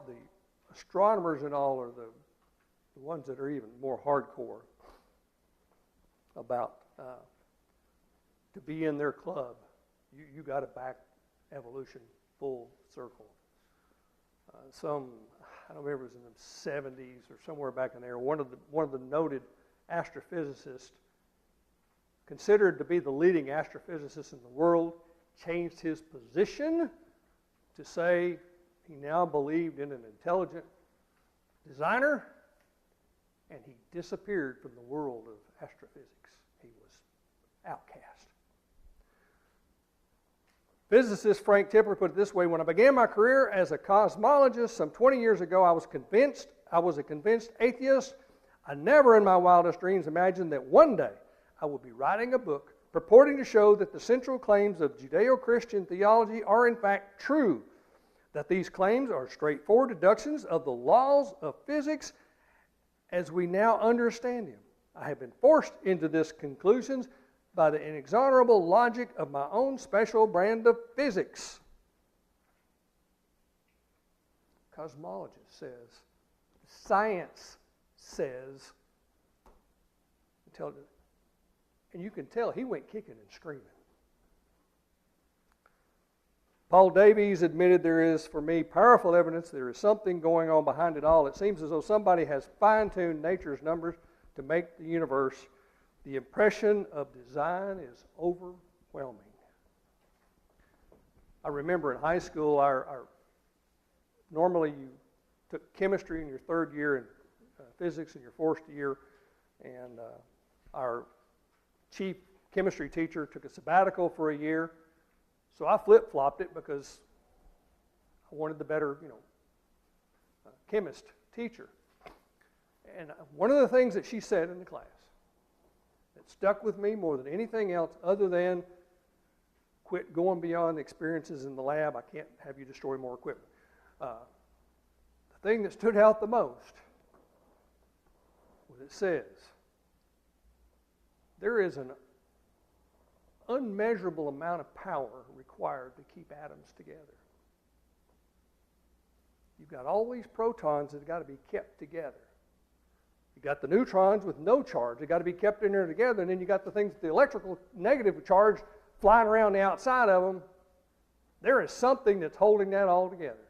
B: The astronomers and all are the ones that are even more hardcore about to be in their club. You got to back evolution full circle. I don't remember, it was in the 70s or somewhere back in there, one of the noted astrophysicists, considered to be the leading astrophysicist in the world, changed his position to say he now believed in an intelligent designer, and he disappeared from the world of astrophysics. He was outcast. Physicist Frank Tipler put it this way: when I began my career as a cosmologist some 20 years ago, I was a convinced atheist. I never in my wildest dreams imagined that one day I would be writing a book purporting to show that the central claims of Judeo-Christian theology are in fact true, that these claims are straightforward deductions of the laws of physics as we now understand them. I have been forced into these conclusions by the inexorable logic of my own special brand of physics. Cosmologist says, science says, and you can tell he went kicking and screaming. Paul Davies admitted, there is, for me, powerful evidence there is something going on behind it all. It seems as though somebody has fine-tuned nature's numbers to make the universe. The impression of design is overwhelming. I remember in high school, normally you took chemistry in your third year and physics in your fourth year, and our chief chemistry teacher took a sabbatical for a year. So I flip-flopped it because I wanted the better, chemist teacher. And one of the things that she said in the class that stuck with me more than anything else, other than quit going beyond the experiences in the lab, I can't have you destroy more equipment. The thing that stood out the most was it says, there is an unmeasurable amount of power required to keep atoms together. You've got all these protons that have got to be kept together. You've got the neutrons with no charge. They've got to be kept in there together. And then you've got the things, the electrical negative charge flying around the outside of them. There is something that's holding that all together.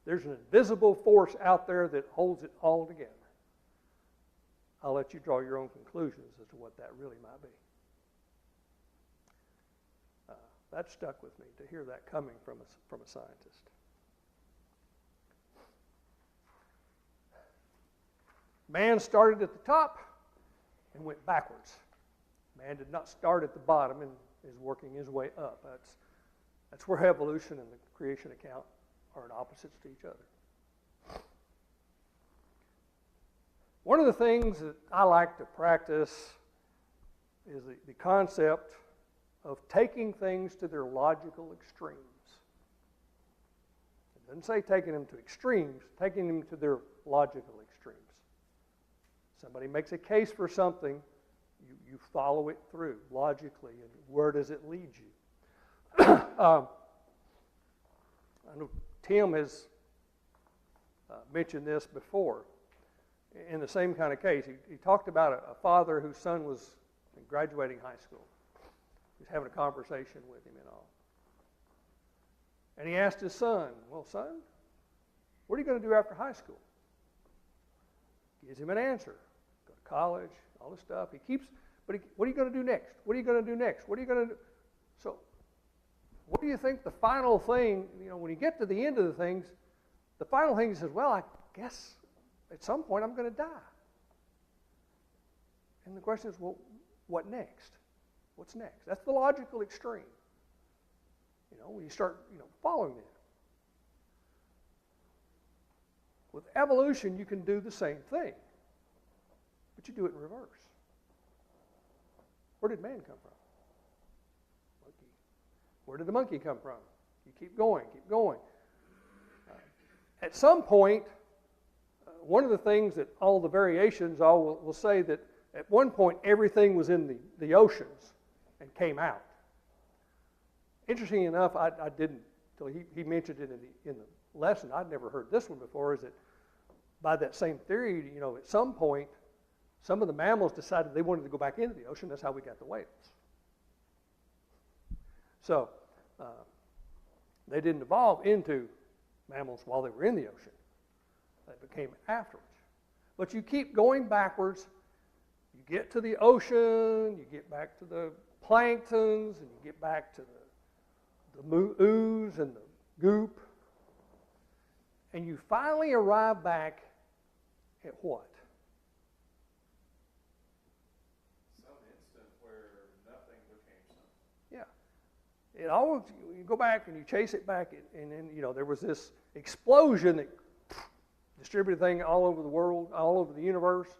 B: There's an invisible force out there that holds it all together. I'll let you draw your own conclusions as to what that really might be. That stuck with me, to hear that coming from a scientist. Man started at the top and went backwards. Man did not start at the bottom and is working his way up. That's where evolution and the creation account are opposites to each other. One of the things that I like to practice is the concept of taking things to their logical extremes. It doesn't say taking them to extremes, taking them to their logical extremes. Somebody makes a case for something, you follow it through logically, and where does it lead you? I know Tim has mentioned this before in the same kind of case. He talked about a father whose son was graduating high school. He was having a conversation with him and all. And he asked his son, well, son, what are you going to do after high school? Gives him an answer. Go to college, all this stuff. What are you going to do next? What are you going to do next? What are you going to do? So, what do you think the final thing, when you get to the end of the things, the final thing he says, well, I guess at some point I'm going to die. And the question is, well, what next? What's next? That's the logical extreme. When you start, following that. With evolution, you can do the same thing, but you do it in reverse. Where did man come from? Monkey. Where did the monkey come from? You keep going, keep going. At some point, one of the things that all the variations all will say that at one point everything was in the oceans and came out. Interesting enough, I didn't, until he mentioned it in the lesson, I'd never heard this one before, is that by that same theory, at some point, some of the mammals decided they wanted to go back into the ocean. That's how we got the whales. So, They didn't evolve into mammals while they were in the ocean. They became afterwards. But you keep going backwards. You get to the ocean, you get back to the planktons, and you get back to the ooze and the goop. And you finally arrive back at what?
A: Some instant where nothing became something.
B: Yeah. It always, you go back and you chase it back, and then, there was this explosion that distributed thing all over the world, all over the universe,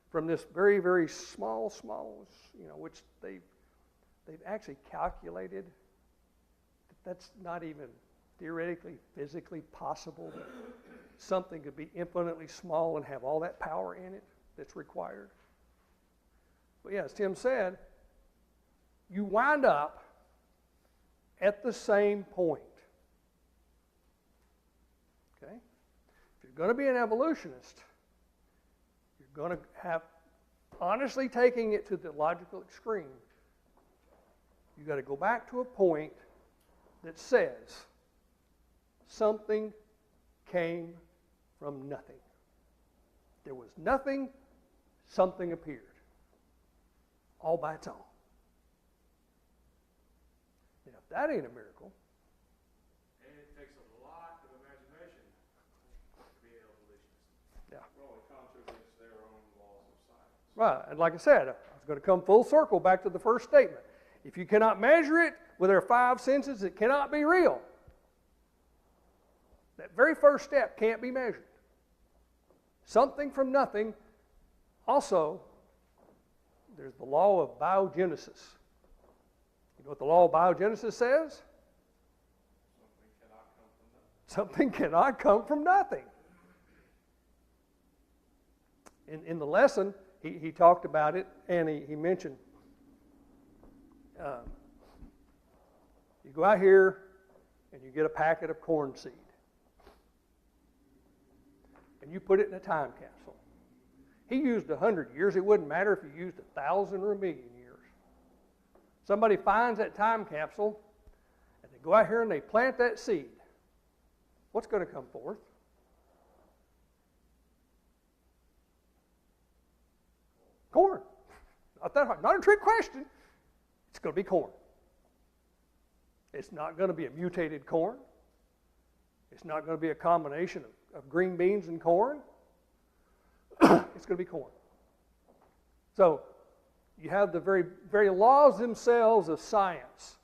B: from this very, very small, which they've actually calculated that's not even theoretically, physically possible that something could be infinitely small and have all that power in it that's required. But yeah, as Tim said, you wind up at the same point. Okay? If you're going to be an evolutionist, you're going to have, honestly taking it to the logical extreme, you've got to go back to a point that says something came from nothing. There was nothing, something appeared, all by its own. Now, if that ain't a miracle.
A: And it takes a lot of imagination to be an evolutionist.
B: Yeah.
A: Well, it contradicts their own laws of science.
B: Right, and like I said, I was going to come full circle back to the first statement. If you cannot measure it with our five senses, it cannot be real. That very first step can't be measured. Something from nothing. Also, there's the law of biogenesis. You know what the law of biogenesis says? Something cannot come from nothing. In the lesson, he talked about it, and he mentioned, you go out here and you get a packet of corn seed. And you put it in a time capsule. He used 100 years. It wouldn't matter if you used 1,000 or 1,000,000 years. Somebody finds that time capsule, and they go out here and they plant that seed. What's going to come forth? Corn. Not that hard. Not a trick question. It's going to be corn. It's not going to be a mutated corn. It's not going to be a combination of green beans and corn. It's going to be corn. So you have the very, very laws themselves of science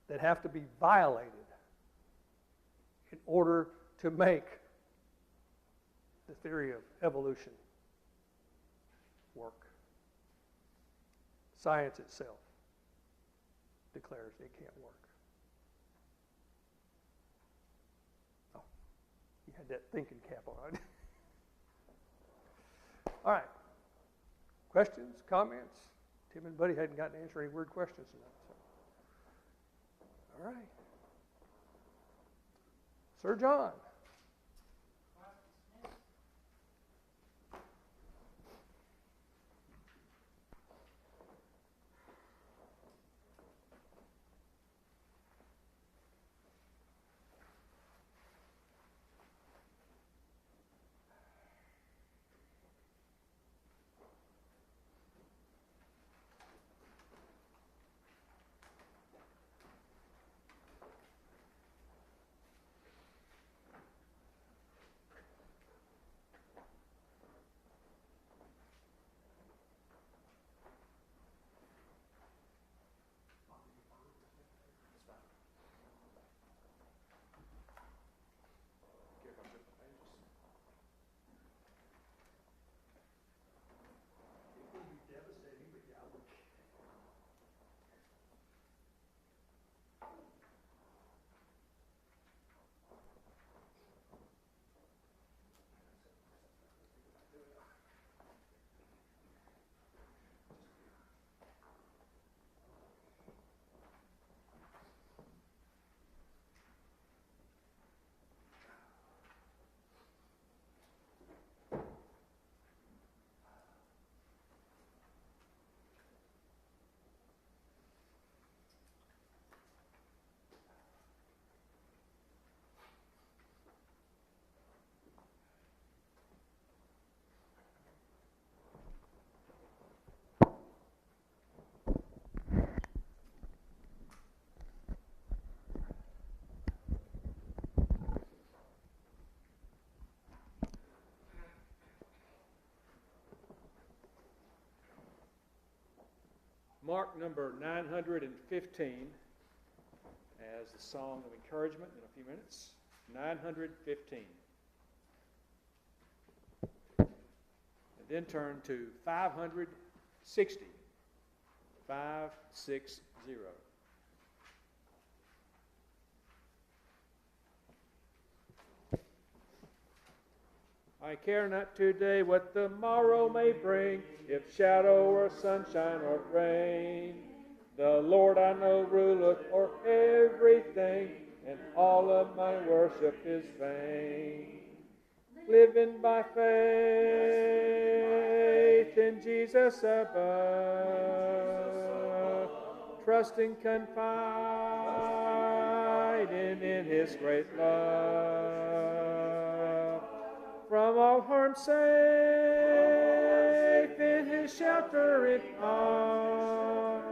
B: that have to be violated in order to make the theory of evolution work. Science itself declares it can't work. Oh, you had that thinking cap on. All right. Questions, comments? Tim and Buddy hadn't gotten to answer any weird questions tonight. So. All right. Sir John.
C: mark number 915 as the song of encouragement in a few minutes. 915. And then turn to 560. 560. I care not today what the morrow may bring, if shadow or sunshine or rain. The Lord I know ruleth o'er everything, and all of my worship is vain. Living by faith in Jesus above, trusting, confiding in His great love. From all harm safe in His sheltering arm,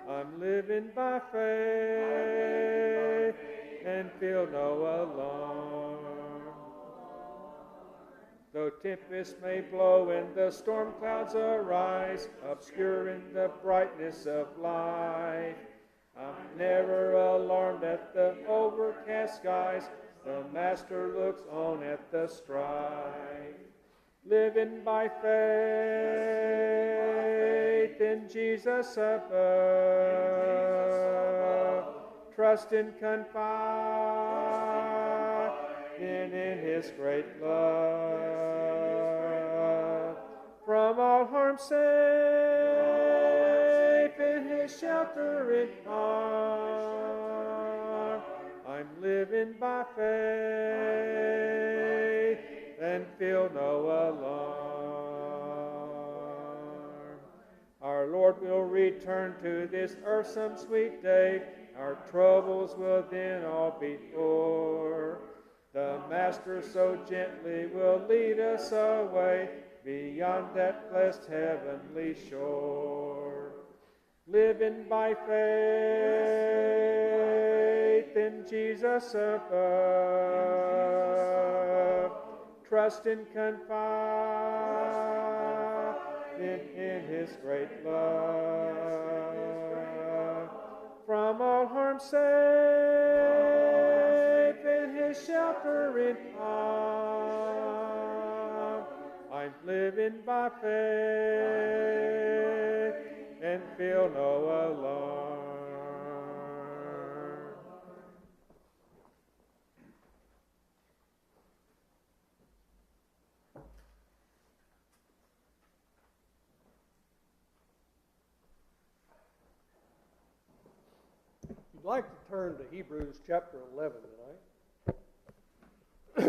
C: I'm living by faith and feel no alarm. Though tempests may blow and the storm clouds arise, obscuring the brightness of life, I'm never alarmed at the overcast skies. The Master looks on at the strife. Living by faith in Jesus above, trusting, confiding in His great love. From all harm safe in His sheltering arm, I'm living by faith and feel no alarm. Our Lord will return to this earth some sweet day. Our troubles will then all be o'er. The Master so gently will lead us away beyond that blessed heavenly shore. Living by faith in Jesus above, trusting, confiding in His great love. From all harm safe in His sheltering arm, I'm living by faith and feel no alarm.
B: I'd like to turn to Hebrews chapter 11 tonight. I'm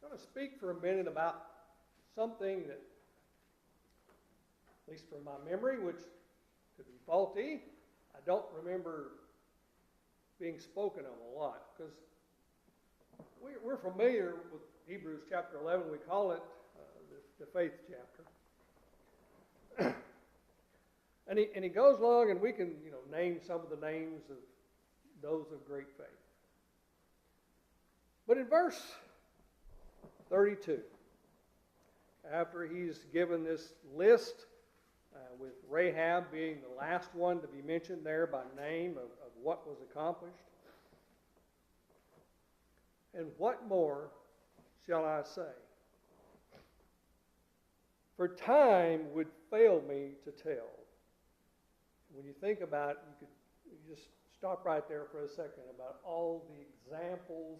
B: going to speak for a minute about something that, at least from my memory, which could be faulty, I don't remember being spoken of a lot, because we're familiar with Hebrews chapter 11. We call it the faith chapter. And he goes along, and we can name some of the names of those of great faith. But in verse 32, after he's given this list, with Rahab being the last one to be mentioned there by name of what was accomplished, and what more shall I say? For time would fail me to tell. When you think about it, you just stop right there for a second about all the examples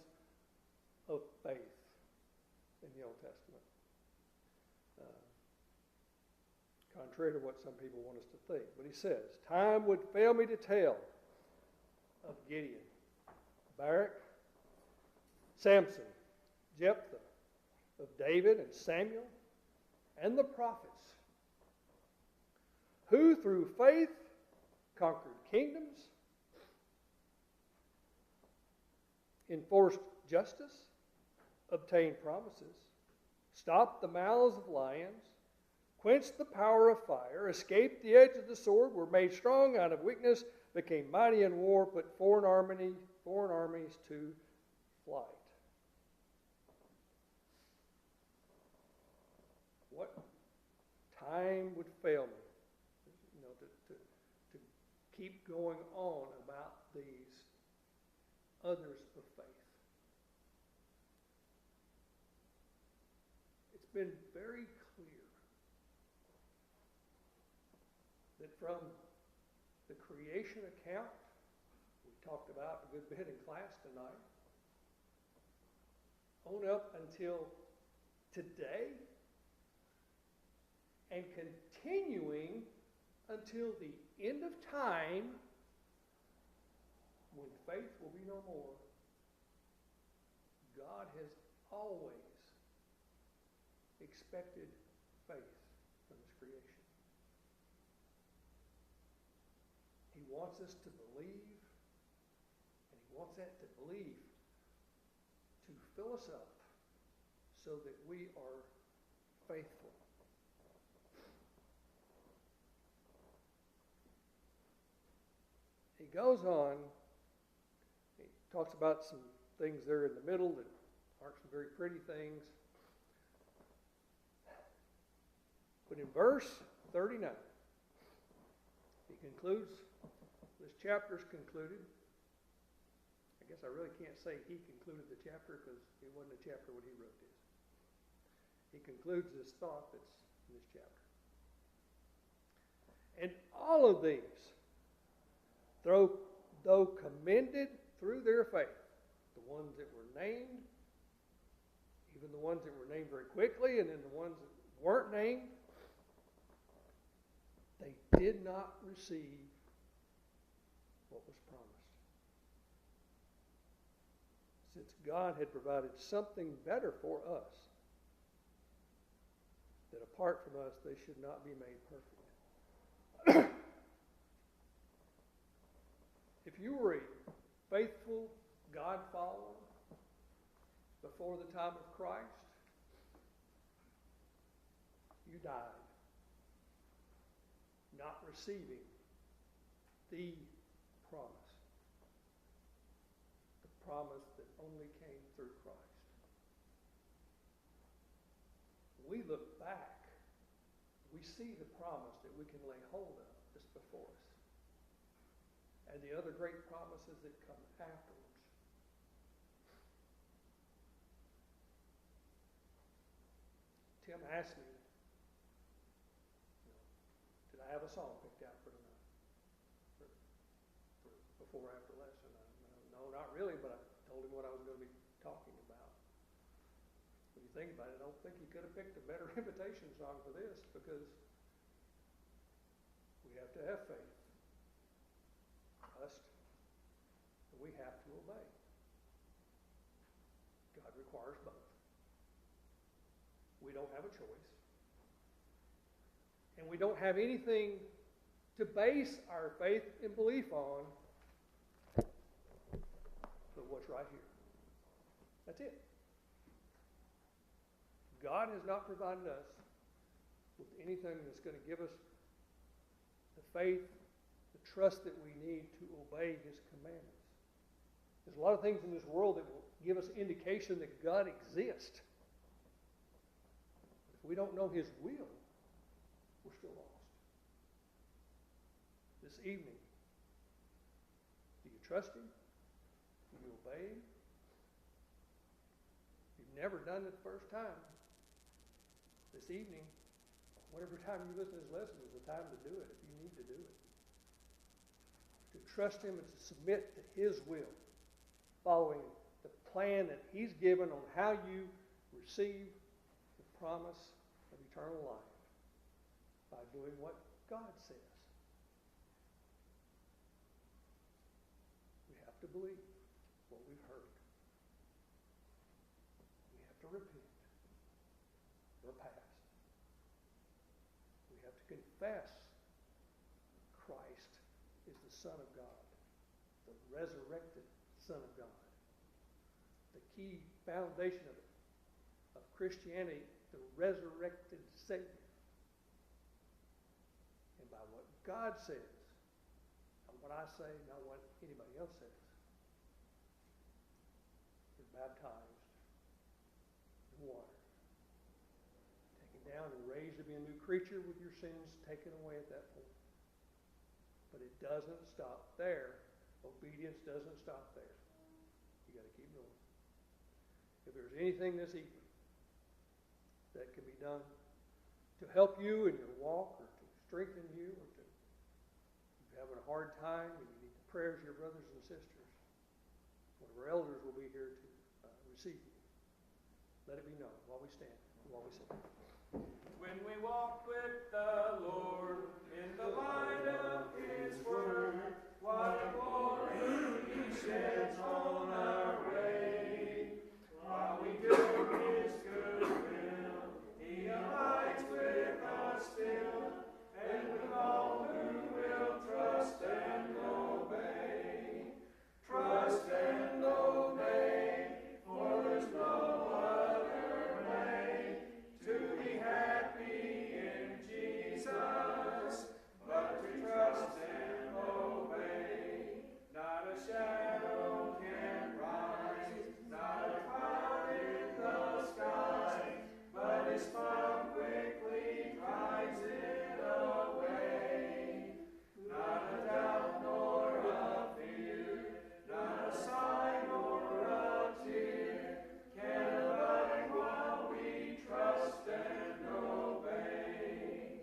B: of faith in the Old Testament. Contrary to what some people want us to think. But he says, time would fail me to tell of Gideon, Barak, Samson, Jephthah, of David and Samuel, and the prophets, who through faith conquered kingdoms, enforced justice, obtained promises, stopped the mouths of lions, quenched the power of fire, escaped the edge of the sword, were made strong out of weakness, became mighty in war, put foreign armies to flight. What time would fail me, to keep going on about these others of faith. It's been very clear that from the creation account, we talked about a good bit in class tonight, on up until today, and continuing until the end of time, when faith will be no more, God has always expected faith from His creation. He wants us to believe, and He wants that to believe to fill us up so that we are faithful. He goes on, he talks about some things there in the middle that aren't some very pretty things. But in verse 39, he concludes, this chapter's concluded. I guess I really can't say he concluded the chapter because it wasn't a chapter when he wrote this. He concludes this thought that's in this chapter. And all of these, though commended through their faith, the ones that were named, even the ones that were named very quickly, and then the ones that weren't named, they did not receive what was promised. Since God had provided something better for us, that apart from us they should not be made perfect. If you were a faithful God follower before the time of Christ, you died not receiving the promise. The promise that only came through Christ. We look back, we see the promise that we can lay hold of that's before us. And the other great promises that come afterwards. Tim asked me, did I have a song picked out for tonight? For before or after lesson? No, not really, but I told him what I was going to be talking about. When you think about it, I don't think he could have picked a better invitation song for this, because we have to have faith. We have to obey. God requires both. We don't have a choice. And we don't have anything to base our faith and belief on but what's right here. That's it. God has not provided us with anything that's going to give us the faith, the trust that we need to obey His commandments. There's a lot of things in this world that will give us indication that God exists. If we don't know His will, we're still lost. This evening, do you trust Him? Do you obey Him? If you've never done it the first time, this evening, whatever time you listen to this lesson is the time to do it if you need to do it. To trust Him and to submit to His will, following the plan that He's given on how you receive the promise of eternal life by doing what God says. We have to believe what we've heard. We have to repent of our past. We have to confess Christ is the Son of God, the resurrected Son of God. The key foundation of Christianity, the resurrected Savior. And by what God says, I what I say, not what anybody else says. You're baptized in water, taken down and raised to be a new creature with your sins taken away at that point. But it doesn't stop there. Obedience doesn't stop there. You got to keep going. If there's anything this evening that can be done to help you in your walk, or to strengthen you, or to if you're having a hard time and you need the prayers of your brothers and sisters, one of our elders will be here to receive you. Let it be known while we stand, while we sing.
D: When we walk with the Lord in the light of His Word, what a glory He sheds on our way. While we do His good will, He abides with us still, and with all who will trust and obey. Trust and obey, for there's no other way to be happy in Jesus, but to trust and obey. Not a shadow can rise, not a cloud in the sky, but His smile quickly drives it away. Not a doubt nor a fear, not a sigh nor a tear, can abide while we trust and obey.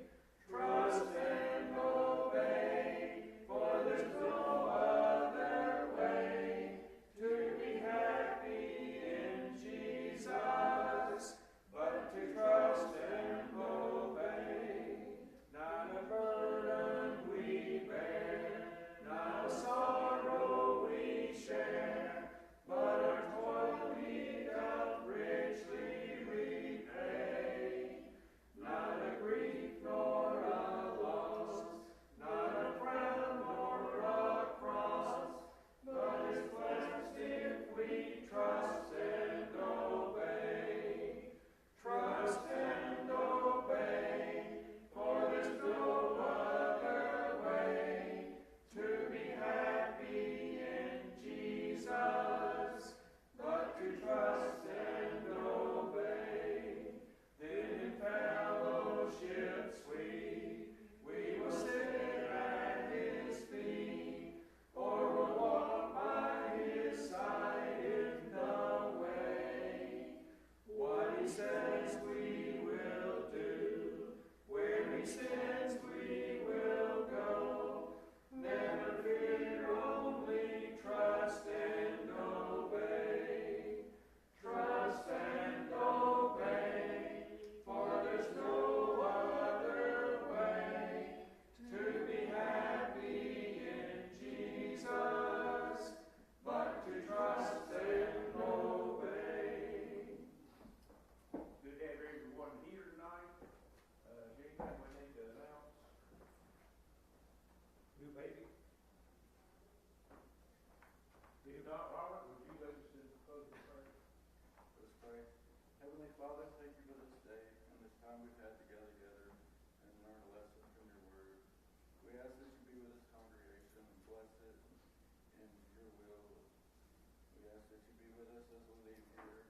D: Trust and obey, for there's no other way to be happy in Jesus, but to trust and obey. Not a burden we bear, not a sorrow we share, but our toil we doth richly repay. Not a grief nor a loss, not a frown nor a cross, but is blessed if we trust and obey. Trust and obey, for there's no other way to be happy in Jesus, but to trust and obey. Then in fellowship sweet, we will sit at His feet, or will walk by His side in the way. What He says we will do, where He sends we will go. Never fear, only trust and obey. Trust and obey, for there's no other way to be happy in Jesus, but to trust and obey.
A: Good to have everyone here tonight. Anything we need to announce?
B: New baby.
A: If not, Robert, would you lead us in closing prayer?
E: Let's pray. Heavenly Father, thank you for this day and this time we've had to gather together and learn a lesson from your word. We ask that you be with this congregation and bless it in your will. We ask that you be with us as we leave here.